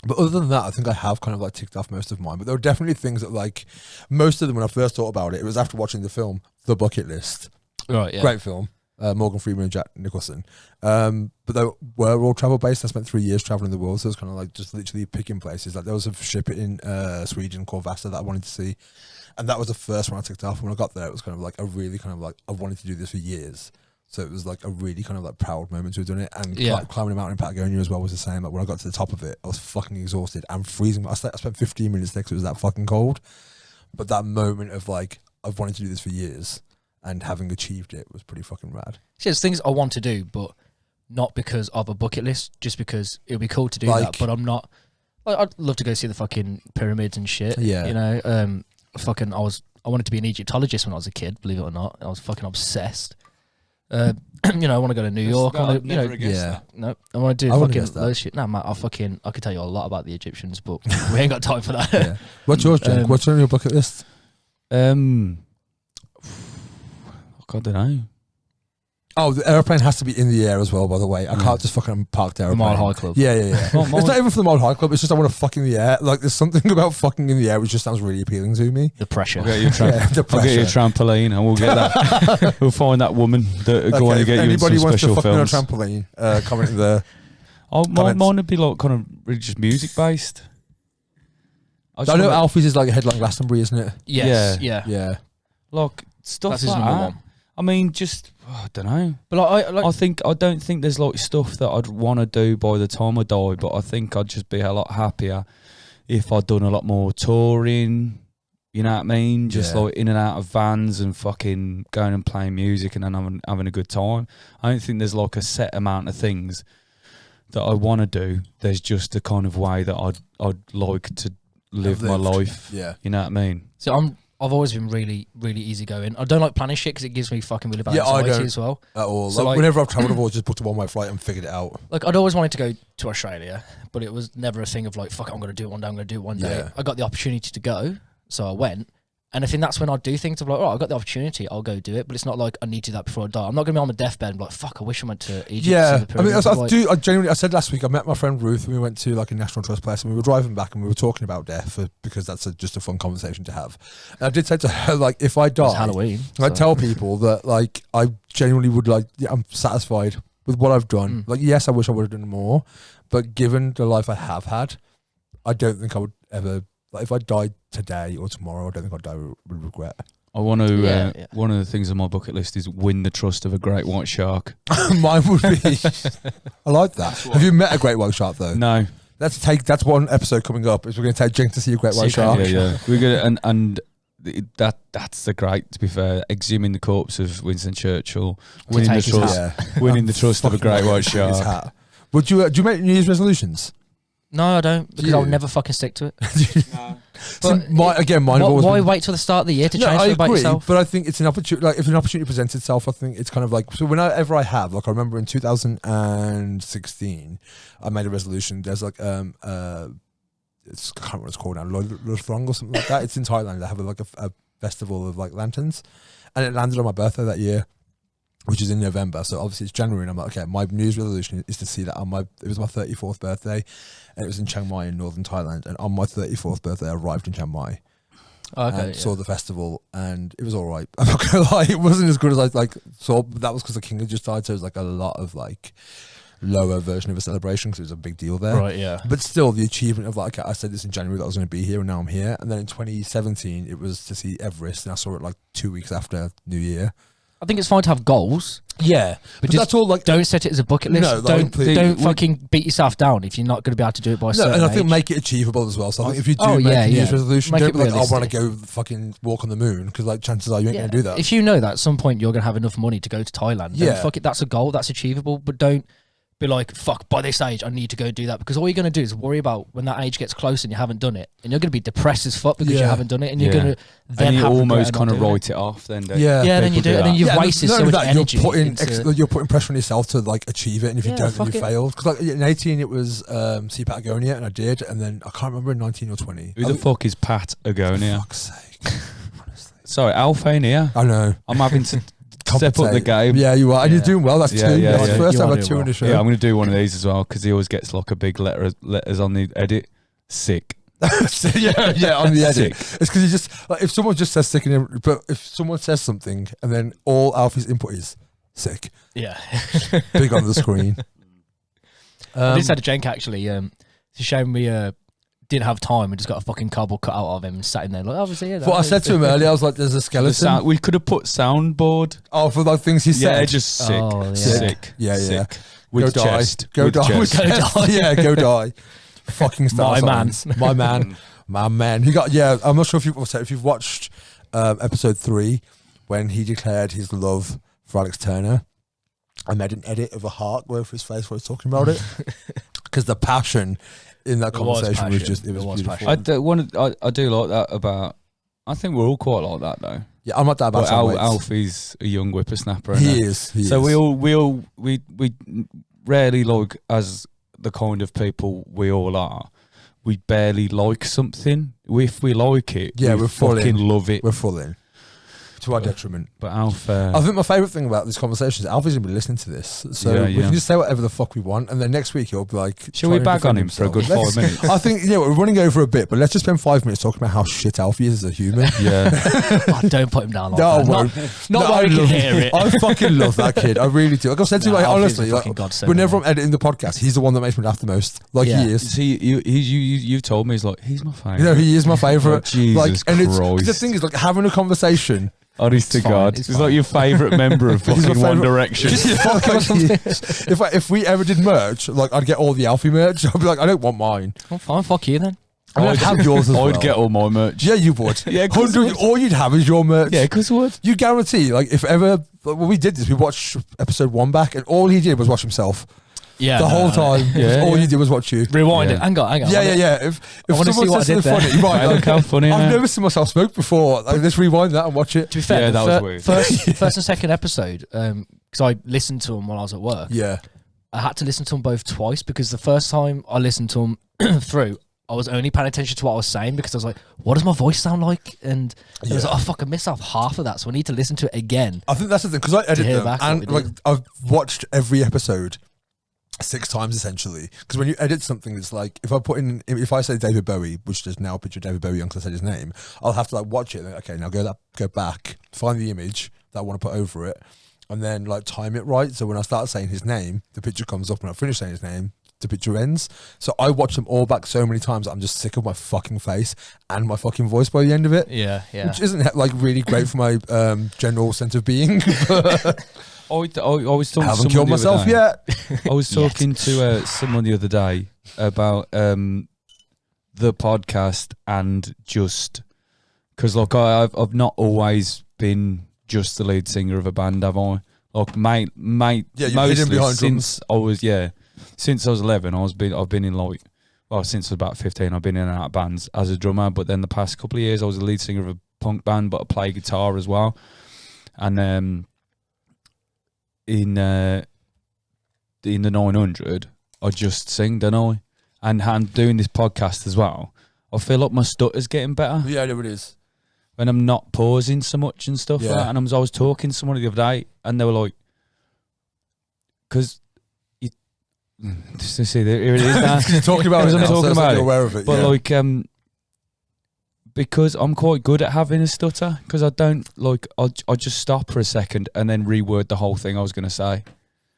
But other than that, I think I have kind of like ticked off most of mine. But there were definitely things that like most of them when I first thought about it, it was after watching the film The Bucket List. Right, yeah. Great film. Morgan Freeman and Jack Nicholson. But they were all travel based. I spent 3 years traveling the world, so it was kind of like just literally picking places. Like there was a ship in Sweden called Vasa that I wanted to see, and that was the first one I ticked off. And when I got there, it was kind of like a really kind of like I wanted to do this for years. So it was like a really kind of like proud moment to have done it. And climbing a mountain in Patagonia as well was the same. Like when I got to the top of it, I was fucking exhausted and freezing. I spent 15 minutes there because it was that fucking cold. But that moment of like I've wanted to do this for years. And having achieved it was pretty fucking rad. See, there's things I want to do, but not because of a bucket list, just because it would be cool to do that. But I'm not. Like, I'd love to go see the fucking pyramids and shit. Yeah. You know, I wanted to be an Egyptologist when I was a kid, believe it or not. I was fucking obsessed. You know, I want to go to New York. I want to do fucking those shit. No, Matt, I could tell you a lot about the Egyptians, but we ain't got time for that. Yeah. What's yours, Jenk? What's on your bucket list? I don't know. Oh, the airplane has to be in the air as well, by the way. I can't just fucking park the airplane. The Mile High Club. Yeah. It's not even for the Mile High Club. It's just I want to fuck in the air. Like, there's something about fucking in the air which just sounds really appealing to me. The pressure. I'll get you a trampoline and we'll get that. We'll find that woman that go on and get you in some special films. Anybody wants to fuck on a trampoline, comment in the mine would be like kind of really just music based. I know Alfie's is like a headline Glastonbury, isn't it? Yes. Yeah. Like, stuff That's like his number that. one. I mean, just I don't know. But I don't think there's like stuff that I'd want to do by the time I die. But I think I'd just be a lot happier if I'd done a lot more touring. You know what I mean? Just like in and out of vans and fucking going and playing music and then having a good time. I don't think there's like a set amount of things that I want to do. There's just a kind of way that I'd like to live my life. Yeah, you know what I mean? So I've always been really, really easygoing. I don't like planning shit because it gives me fucking really bad anxiety as well. At all. So like, whenever I've travelled, I've always just booked a one-way flight and figured it out. Like, I'd always wanted to go to Australia, but it was never a thing of like, fuck it, I'm going to do it one day, I'm going to do it one day. I got the opportunity to go, so I went. And I think that's when I do things of like, oh, I got the opportunity, I'll go do it. But it's not like I need to do that before I die. I'm not going to be on my deathbed and be like, fuck, I wish I went to Egypt. Yeah, I mean, I genuinely, I said last week, I met my friend Ruth and we went to like a National Trust place and we were driving back and we were talking about death because that's just a fun conversation to have. And I did say to her, like, if I die, it's Halloween. I tell people that like, I genuinely would like, I'm satisfied with what I've done. Like, yes, I wish I would have done more, but given the life I have had, I don't think I would ever, like, if I died today or tomorrow, I don't think I'd die with regret. I want to. One of the things on my bucket list is win the trust of a great white shark. Mine would be. I like that. Have you met a great white shark though? No. That's one episode coming up. Is we're going to take Jenk to see a great white shark. Yeah. We're gonna and that's the great. To be fair, exhuming the corpse of Winston Churchill, winning the trust of a great white shark. Would you? Do you make New Year's resolutions? No, I don't, because I'll never fucking stick to it. No. Why wait till the start of the year to change it about yourself? But I think it's an opportunity. Like, if an opportunity presents itself, I think it's kind of like, so whenever I have, like, I remember in 2016, I made a resolution. There's like I can't remember what it's called now, Lothrong or something like that. It's in Thailand. They have like a festival of like lanterns, and it landed on my birthday that year. which is in November. So obviously it's January, and I'm like, okay, my New Year's resolution is to see that on it was my 34th birthday, and it was in Chiang Mai in northern Thailand. And on my 34th birthday, I arrived in Chiang Mai. And saw the festival, and it was all right. I'm not gonna lie, it wasn't as good as I saw. But that was because the king had just died, so it was like a lot of like lower version of a celebration because it was a big deal there. Right, yeah. But still, the achievement of like, I said this in January that I was going to be here, and now I'm here. And then in 2017, it was to see Everest, and I saw it like 2 weeks after New Year. I think it's fine to have goals. Yeah, but just that's all. Like, don't set it as a bucket list. No, don't fucking beat yourself down if you're not going to be able to do it by a certain and I think age. make it achievable as well. So I think if you do make a New Year's resolution, Make don't it be like, I want to realistic. go fucking walk on the moon, because like chances are you ain't going to do that. If you know that at some point you're going to have enough money to go to Thailand, then fuck it, that's a goal, that's achievable. But don't be like, fuck, by this age I need to go do that, because all you're going to do is worry about when that age gets close and you haven't done it, and you're going to be depressed as fuck because you haven't done it, and you're going to then and you have almost kind of write it off then, don't Yeah. you? Yeah, then you do it, and then you've wasted so much energy. You're putting pressure on yourself to like achieve it, and if you don't, then you fuck it. failed. Because like in 18 it was see Patagonia, and I did, and then I can't remember in 19 or 20. Who the fuck is Pat Agonia? Fuck's sake. Honestly. Sorry, Alfie here. I know. I'm having to step up the game. Yeah, you are, and you're doing well. That's Yeah, two. yeah, That's yeah. the first You time are I've had doing two on the show. Yeah, I'm going to do one of these as well, because he always gets like a big letters on the edit. Sick. yeah, on the edit. Sick. It's because you just like, if someone just says sick, but if someone says something and then all Alfie's input is sick, Yeah. big on the screen. I just had a Jenk actually. It's a shame we didn't have time. We just got a fucking cardboard cut out of him and sat in there like, obviously. Yeah, What I said to him earlier, I was like, "There's a skeleton." We could have put soundboard. Oh, for like things he said. Yeah, just sick. Oh, yeah. Sick. Yeah, yeah. Sick. With go chest. die. Go With die. chest. With chest. die. Yeah, go die. Fucking star My man. signs. My man. My man. He got. Yeah, I'm not sure if you've watched episode 3 when he declared his love for Alex Turner. I made an edit of a heart going for his face while I was talking about it, because the passion in that conversation was just, it was beautiful. I do like that about. I think we're all quite like that though. Yeah, I'm not that bad. But Alfie's a young whippersnapper. He is. So we rarely, like, as the kind of people we all are, we barely like something. If we like it, we're fucking love it. We're full in. To our detriment. But Alfie, I think my favourite thing about this conversation is Alfie's going to be listening to this. So we can just say whatever the fuck we want, and then next week he'll be like... Shall we bag on him for a good 5 minutes? I think, we're running over a bit, but let's just spend 5 minutes talking about how shit Alfie is as a human. Yeah. Oh, don't put him down like No, that. Not where we can hear it. I fucking love that kid. I really do. Like I said to you, like, Alfie's honestly, a fucking godsend, whenever I'm editing the podcast, he's the one that makes me laugh the most. Like, Yeah. he is. See, you told me, he's my favourite. He is my favourite. Jesus and Christ. the thing is, like, having a conversation... Honest to God, it's like your favourite member of fucking One Direction. If we ever did merch, like, I'd get all the Alfie merch. I'd be like, I don't want mine. Oh, fine, fuck you then. I mean, I'd have yours as well. I'd get all my merch. Yeah, you would. Yeah, 'cause all you'd have is your merch. Yeah, because what? You guarantee, like, if ever... When we did this, we watched episode 1 back, and all he did was watch himself. Yeah. The whole time. All you did was watch you. Rewind Yeah. it. Hang on. Yeah. If someone says something funny, right, Look how funny. I've never seen myself smoke before. Like, let's rewind that and watch it. To be fair, Yeah, that was weird. First and second episode, because I listened to them while I was at work. Yeah. I had to listen to them both twice, because the first time I listened to them through, I was only paying attention to what I was saying, because I was like, what does my voice sound like? And I was like, oh fuck, I missed out half of that, so I need to listen to it again. I think that's the thing, because I edit hear them, back what and we like did. I've watched every episode 6 times essentially, because when you edit something, it's like if I say David Bowie, which there's now a picture of David Bowie because I said his name, I'll have to like watch it and okay, now go back, find the image that I want to put over it, and then like time it right, so when I start saying his name, the picture comes up, and I finish saying his name, the picture ends. So I watch them all back so many times that I'm just sick of my fucking face and my fucking voice by the end of it. Yeah. Which isn't like really great for my general sense of being. I was talking I haven't to killed someone the other myself day. yet. I was talking to someone the other day about the podcast, and just because like I've not always been just the lead singer of a band, have I? Like mate, you've hidden mostly behind since I was 11, I've been in like, well, since I was about 15, I've been in and out of bands as a drummer. But then the past couple of years, I was the lead singer of a punk band, but I play guitar as well. And in the 900, I just sing, don't I? And doing this podcast as well, I feel like my stutter's getting better. Yeah, there it is. When I'm not pausing so much and stuff like that. And I was talking to someone the other day, and they were like, because you see here it is now. You're talking about it I'm now, talking so about you're it. aware of it. But yeah. like because I'm quite good at having a stutter, because I don't like I just stop for a second and then reword the whole thing I was going to say.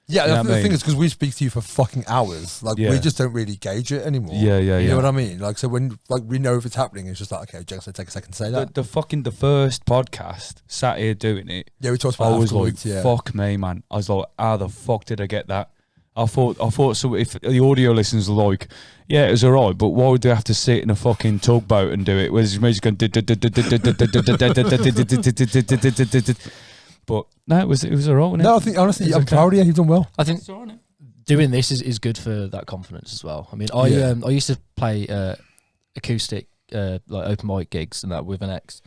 Yeah, You know I what think I the thing mean? is because we speak to you for fucking hours. Like, Yeah. we just don't really gauge it anymore. Yeah. You know what I mean? Like, so when like we know if it's happening, it's just like, okay, Jake's gonna take a second to say that. The first podcast, sat here doing it, Yeah, we talked about I it was like, afterwards, yeah. fuck me, man. I was like, how the fuck did I get that? I thought so. If the audio listeners are like, yeah, it was alright, but why would they have to sit in a fucking tugboat and do it? Whereas me just going, but no, it was alright. No, I think honestly, It's I'm okay. proud of you. You've done well. I think doing this is good for that confidence as well. I mean, I used to play acoustic like open mic gigs and that with an ex,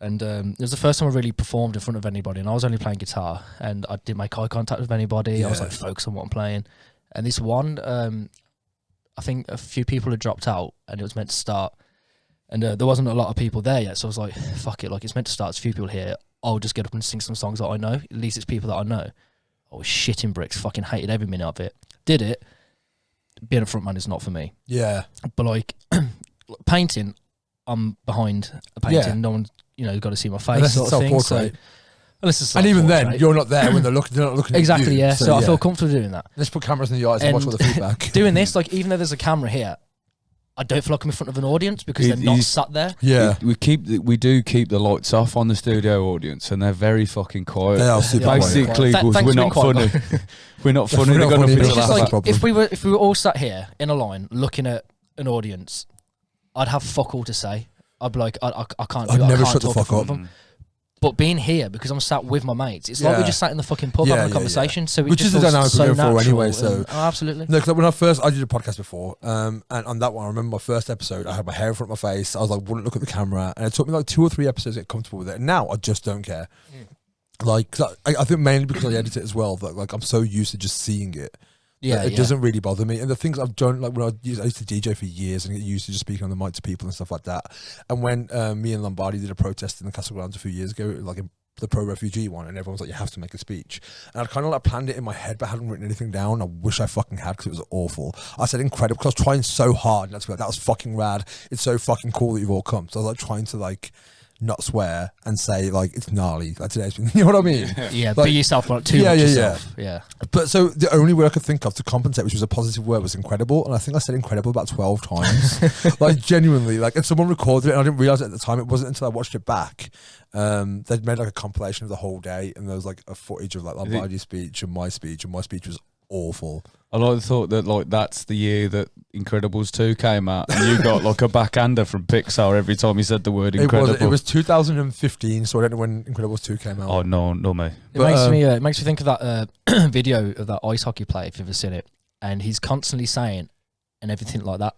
and it was the first time I really performed in front of anybody, and I was only playing guitar, and I didn't make eye contact with anybody. I was like focused on what I'm playing, and this one, I think a few people had dropped out, and it was meant to start, and there wasn't a lot of people there yet, so I was like, fuck it, like it's meant to start. There's a few people here. I'll just get up and sing some songs that I know. At least it's people that I know. I was shitting bricks, fucking hated every minute of it. Did it. Being a front man is not for me. Yeah. But like painting, I'm behind a painting. Yeah. No one, got to see my face, Unless sort it's of thing. So, self-portrait. unless it's And even then, self-portrait. you're not there when they're not looking exactly, at you. yeah. So I feel comfortable doing that. Let's put cameras in the eyes and watch all the feedback. Doing this, like even though there's a camera here, I don't feel like I'm in front of an audience because they're not sat there. Yeah. we do keep the lights off on the studio audience, and they're very fucking quiet. They are super quiet. Basically, Thanks we're for being not quiet, funny. We're not funny. We're They've not got funny, nothing no, to It's just laugh that's like the problem. if we were all sat here in a line looking at an audience, I'd have fuck all to say. I'd be like, I can't do I'd it. never I can't shut the talk in fuck front up. of them. But being here, because I'm sat with my mates, it's like we Yeah. just sat in the fucking pub Yeah, having a yeah, conversation. So it Which just is the feels dynamic so we're going for natural anyway, so- and- oh, absolutely. No, because I did a podcast before, and on that one, I remember my first episode, I had my hair in front of my face, I was like, wouldn't look at the camera, and it took me like 2 or 3 episodes to get comfortable with it, and now I just don't care. Like, 'cause I think mainly because I edit it as well, that like I'm so used to just seeing it. Yeah, It doesn't really bother me. And the things I've done, like when I used to DJ for years and get used to just speaking on the mic to people and stuff like that. And when me and Lombardi did a protest in the Castle Grounds a few years ago, like in the pro-refugee one, and everyone was like, you have to make a speech. And I'd kind of like planned it in my head, but I hadn't written anything down. I wish I fucking had, because it was awful. I said incredible, because I was trying so hard, and that's like, that was fucking rad. It's so fucking cool that you've all come. So I was like trying to like not swear and say like it's gnarly. Like today's been, you know what I mean? Yeah, Like- be yourself, but not too Yeah, much yeah, yourself. Yeah. But so the only word I could think of to compensate, which was a positive word, was incredible. And I think I said incredible about 12 times. Like genuinely, like, and someone recorded it and I didn't realize it at the time. It wasn't until I watched it back. They'd made like a compilation of the whole day, and there was like a footage of like Lombardi's speech, and my speech was awful. I like the thought that like that's the year that Incredibles 2 came out, and you got like a backhander from Pixar every time you said the word incredible. It was 2015, so I don't know when Incredibles 2 came out. Oh no, me. It makes me think of that video of that ice hockey player, if you've ever seen it, and he's constantly saying and everything like that.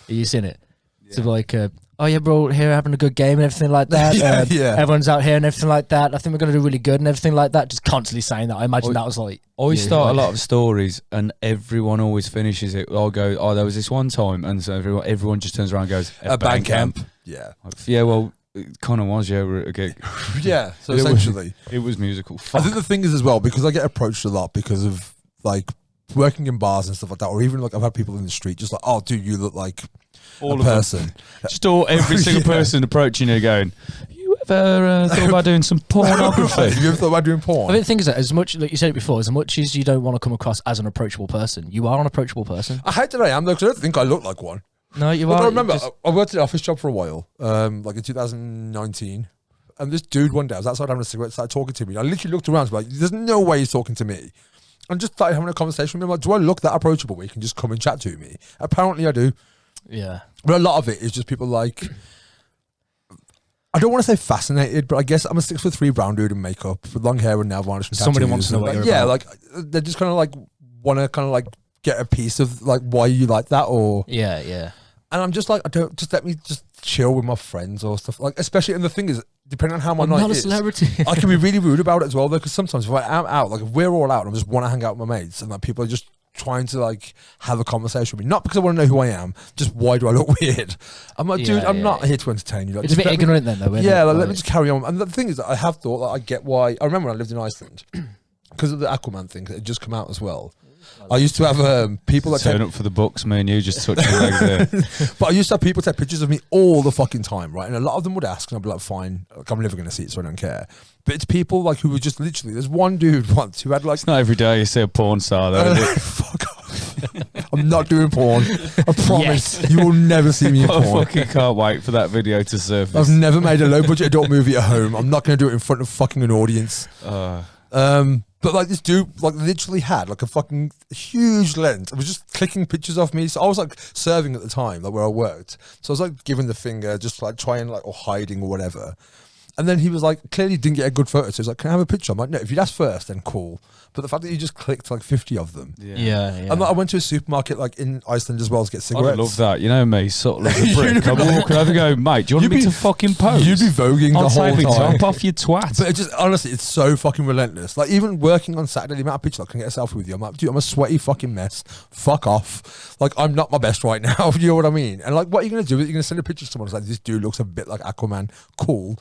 Have you seen it? Yeah. So like, oh yeah, bro, here having a good game and everything like that. Yeah. Everyone's out here and everything like that. I think we're gonna do really good and everything like that. Just constantly saying that. I imagine that was like. I start a lot of stories, and everyone always finishes it. I'll go, oh, there was this one time, and so everyone just turns around and goes, a band camp. Yeah. Yeah, well, it kind of was, yeah. We're at a gig. Yeah, so It was- essentially. It was musical. I Fuck. think the thing is as well, because I get approached a lot because of like working in bars and stuff like that, or even like I've had people in the street just like, oh, dude, you look like All a of them. person. Just every single Yeah. person approaching you going, you ever thought about doing some pornography? You ever thought about doing porn? I think the thing is that as much, like you said it before, as much as you don't want to come across as an approachable person, you are an approachable person. I hate that I am though, because I don't think I look like one. No, you Like, are. I remember just- I worked at an office job for a while, like in 2019, and this dude one day I was outside having a cigarette, started talking to me. I literally looked around, like, there's no way he's talking to me. And just started having a conversation with him. Like, do I look that approachable where you can just come and chat to me? Apparently I do. yeah. But a lot of it is just people like, I don't want to say fascinated, but I guess I'm a 6'3" brown dude in makeup with long hair and nail varnish and Somebody tattoos. wants to know what Like, you're yeah, about. like they just kind of like want to kind of like get a piece of like why you like that, or Yeah, yeah. and I'm just like, I don't, just let me just chill with my friends or stuff, like, especially, and the thing is, depending on how my I'm night not a is, celebrity. I can be really rude about it as well though, because sometimes if I am out, like if we're all out and I just want to hang out with my mates, and like people are just trying to like have a conversation with me, not because I want to know who I am, just why do I look weird? I'm like, dude, Yeah, I'm yeah, not yeah. here to entertain you. Like, It's a just bit let me- ignorant then, though. Isn't yeah, it? like, let me just carry on. And the thing is that I have thought that I get why. I remember when I lived in Iceland, because of the Aquaman thing that had just come out as well. I used to have people that turn up for the books, man. You just touch your legs there. But I used to have people take pictures of me all the fucking time, right? And a lot of them would ask, and I'd be like, fine, like, I'm never going to see it, so I don't care. But it's people like who were just literally. There's one dude once who had like. It's not every day you see a porn star, though. Is it? Fuck off. I'm not doing porn. I promise. You will never see me in porn. I fucking can't wait for that video to surface. I've never made a low budget adult movie at home. I'm not going to do it in front of fucking an audience. But like this dude, like literally had like a fucking huge lens. It was just clicking pictures of me. So I was like serving at the time, like where I worked. So I was like giving the finger, just like trying like or hiding or whatever. And then he was like, clearly didn't get a good photo. So he was like, can I have a picture? I'm like, no, if you'd asked first, then cool. But the fact that you just clicked like 50 of them. Yeah. And like, I went to a supermarket like in Iceland as well to get cigarettes. I love that. You know me, sort of like a brick. I'm walking over and go, mate, do you want me to fucking pose? You'd be voguing the whole time. time. Top off your twat. But it just, honestly, it's so fucking relentless. Like even working on Saturday, the amount of pictures I can get a selfie with you, I'm like, dude, I'm a sweaty fucking mess. Fuck off. Like I'm not my best right now. You know what I mean? And like, what are you going to do? You're going to send a picture to someone who's like, this dude looks a bit like Aquaman. Cool.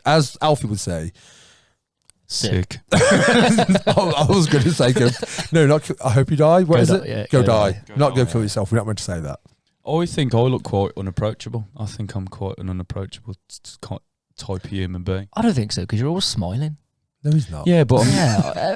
As Alfie would say, sick. I was going to say, no, not. I hope you die. What is it? Yeah, go die. Not go kill yourself. We're not meant to say that. I think I look quite unapproachable. I think I'm quite an unapproachable type of human being. I don't think so because you're always smiling. No, he's not. Yeah, but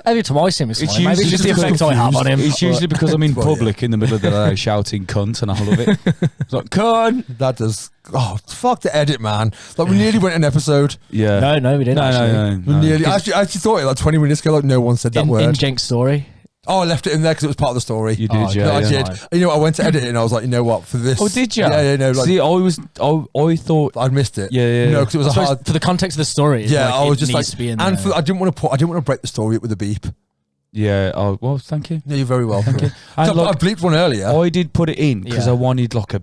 Every time I see him smiling, maybe it's just the because effect I have on him. It's usually because I'm in public in the middle of the day shouting cunt, and I love it. It's like cunt. That does. Oh, fuck the edit, man. Like we nearly went an episode. Yeah. No, we didn't. No. We nearly. I actually thought it like 20 minutes ago. Like no one said that word. In Jenk's story. Oh, I left it in there because it was part of the story. You did, yeah. No, I did. You know, I went to edit it and I was like, you know what, for this. Oh, did you? Yeah, no. Like, see, I thought I'd missed it. Yeah. No, because it was a hard. For the context of the story. Yeah, I was just like, to be in and there. I didn't want to break the story up with a beep. Yeah. Oh, well, thank you. Yeah, you're very welcome. Thank you. I And look, bleeped one earlier. I did put it in because Yeah. I wanted like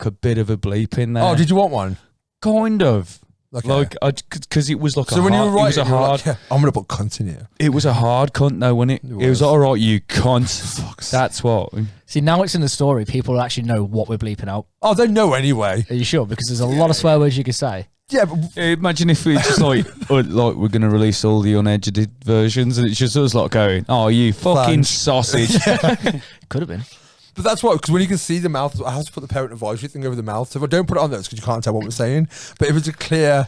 a bit of a bleep in there. Oh, did you want one? Kind of. Okay. Like, because it was like so a when hard, you were writing, it was a hard. like, yeah, I'm gonna put cunt in here. It was a hard cunt though, wasn't it? It was all right, you cunt. That's what. See, now it's in the story. People actually know what we're bleeping out. Oh, they know anyway. Are you sure? Because there's a lot of swear words you could say. Yeah, but Imagine if we just like we're gonna release all the unedited versions, and it's just us like going, "Oh, you fucking Flange. sausage!" Could have been. But that's what, because when you can see the mouth, I have to put the parent advisory thing over the mouth. So if I don't put it on those, because you can't tell what we're saying. But if it's a clear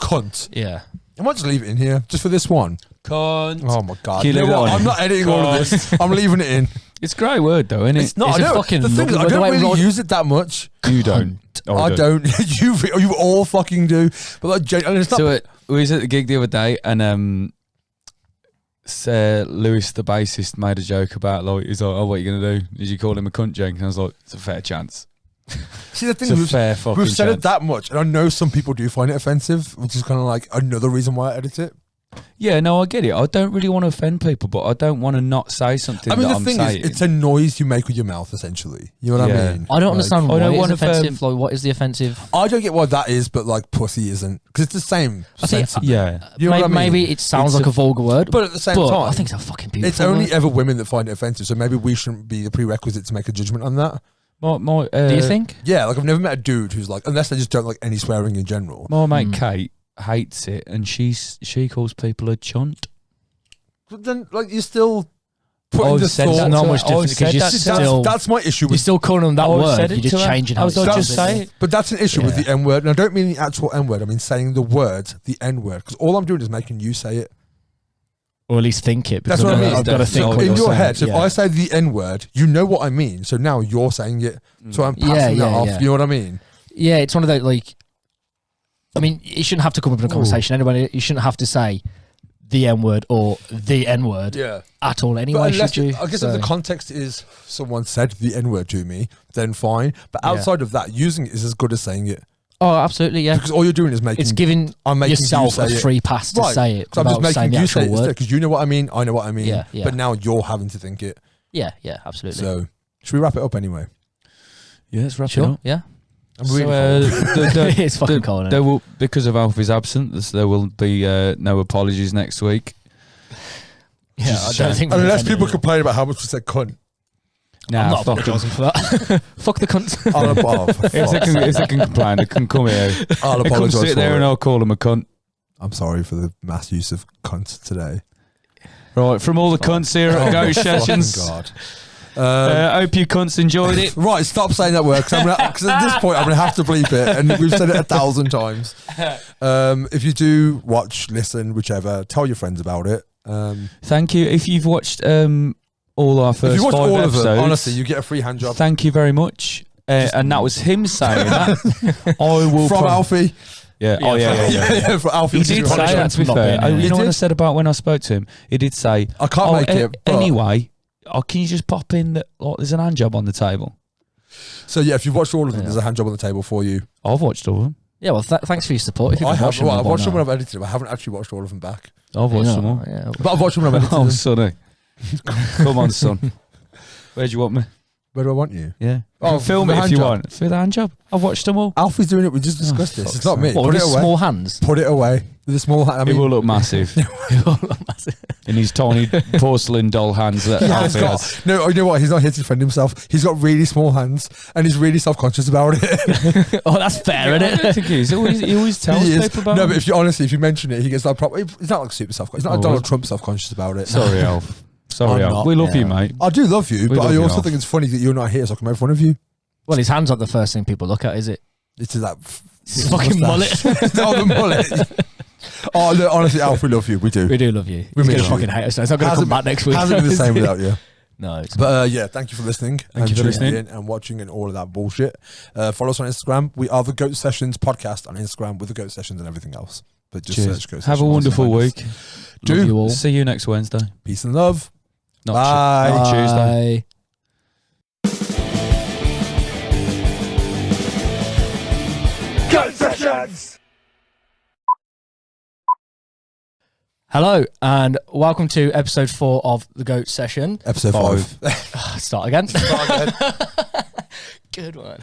cunt, Yeah. I might just leave it in here just for this one. Cunt. Oh my god! Can you You know leave it what? on? I'm not editing all of this. I'm leaving it in. It's a great word though, isn't it? It's not. It's I a know. fucking The thing is, I lovely don't way we really wrote- use it that much. You don't. I don't. You all fucking do. But like, and it's not. So we was at the gig the other day, and Lewis, the bassist, made a joke about like, he's like, "Oh, what are you gonna do? Did you call him a cunt, Jenk?" And I was like, "It's a fair chance." See, the thing It's a is, fair fucking we've said chance. it that much, and I know some people do find it offensive, which is kind of like another reason why I edit it. Yeah, no, I get it. I don't really want to offend people, but I don't want to not say something. I mean, that the I'm thing saying. is, it's a noise you make with your mouth, essentially. You know what Yeah. I mean? I don't understand I why don't it's wanna offensive. Like, what is the offensive? I don't get why that is, but like pussy isn't, because it's the same. I think- sense. yeah. You know what I mean? Maybe it sounds It's like a vulgar word, But at the same but time, I think it's a fucking beautiful it's only word. ever women that find it offensive, so maybe we shouldn't be the prerequisite to make a judgment on that. Do you think? Yeah, like I've never met a dude who's like, unless they just don't like any swearing in general. My mate Kate hates it, and she calls people a chunt. But then, like, you're still putting I've the said thought. that. Not to much her. different I've said because you're that to still her. That's my issue you're with. still calling them that I've word. said it You're to just her. changing how I it's was like, said. just say it. But that's an issue with Yeah. the N word, and I don't mean the actual N word. I mean saying the word, the N word, because all I'm doing is making you say it. Or at least think it. That's because what I mean. I've got to That's think not what what In you're your saying. head, so if Yeah. I say the N word, you know what I mean. So now you're saying it. So I'm passing that off. yeah. You know what I mean? Yeah, it's one of those, like, I mean, it shouldn't have to come up in a conversation. Anybody, you shouldn't have to say the N word or the N word Yeah. at all anyway, But unless should you? I guess So- if the context is someone said the N word to me, then fine. But Yeah. outside of that, using it is as good as saying it, Oh, absolutely, yeah. because all you're doing is making. It's giving I'm making yourself you a say it. free pass to Right. say it So I'm just without saying making the you say actual it word. because you know what I mean. I know what I mean. Yeah, yeah. But now you're having to think it. Yeah, absolutely. So should we wrap it up anyway? Yeah, let's wrap it Sure, up. yeah. I'm So, really cold. It's fucking cold, isn't There it? will, because of Alfie's absence, there will be no apologies next week. Yeah, I don't think we're Unless offended people with it. complain about how much we said cunt. I'm Nah, not fuck 'em. apologising for that. Fuck the cunt. I'll, for If they fuck's can, if they can complain, they can come here. I'll They can apologise sit for there and it. I'll call them a cunt. I'm sorry for the mass use of cunt today. Right, from all the cunts here at Goat Sessions. God. Hope you cunts enjoyed it. Right, stop saying that word because at this point I'm going to have to bleep it, and we've said it 1,000 times. If you do watch, listen, whichever, tell your friends about it. Thank you. If you've watched all our first if you watch 5 all episodes, of them, honestly, you get a free hand job. Thank you very much. And that was him saying that. I will from Alfie. Yeah. Yeah, from Alfie. He did say that, to be fair. You know what I said about when I spoke to him? He did say, I can't make it. But Anyway, can you just pop in that there's an hand job on the table? So, yeah, if you've watched all of them, there's a hand job on the table for you. I've watched all of them. Yeah, well, thanks for your support. If I have. Well, I've watched them when I've edited them. I haven't actually watched all of them back. I've watched them all. Yeah, but I've watched them when I've edited them. Oh, Sonny. Come on, son. Where do you want me? Where do I want you? Yeah. Oh, film it if you want. For the hand job. I've watched them all. Alfie's doing it. We just discussed this. It's not me. What, Put with it his away. small hands? Put it away. With a small hand. I mean, It will look massive. In his tiny porcelain doll hands that Alfie has. No, you know what? He's not here to defend himself. He's got really small hands, and he's really self-conscious about it. Oh, that's fair, I isn't don't it? think he is. He always tells He is. people about No, it. but if you mention it, he gets like proper. He's not like super self-conscious. He's not like Donald Trump self-conscious about it. Sorry, Alf. Sorry, I'm Alf. not. We love you, mate. I do love you, We but love I you, also Alf. think it's funny that you're not here, so I can make fun of you. Well, his hand's not the first thing people look at, is it? It's that His fucking mullet. Oh, the mullet. Oh, look, honestly, Alf, we love you. We do. We do love you. We He's miss going to you. fucking hate us. He's not going to come back next week. Hasn't been the same without you. No. It's But yeah, thank you for listening. Thank you for tuning listening. in and watching and all of that bullshit. Follow us on Instagram. We are the Goat Sessions podcast on Instagram with the Goat Sessions and everything else. But just Cheers. search Goat Have a Sessions. wonderful week. Love you all. See you next Wednesday. Peace and love. Not Bye. not Tuesday. Bye. Hello and welcome to episode 4 of the Goat Session. Episode 5. Start again. Start again. Good one.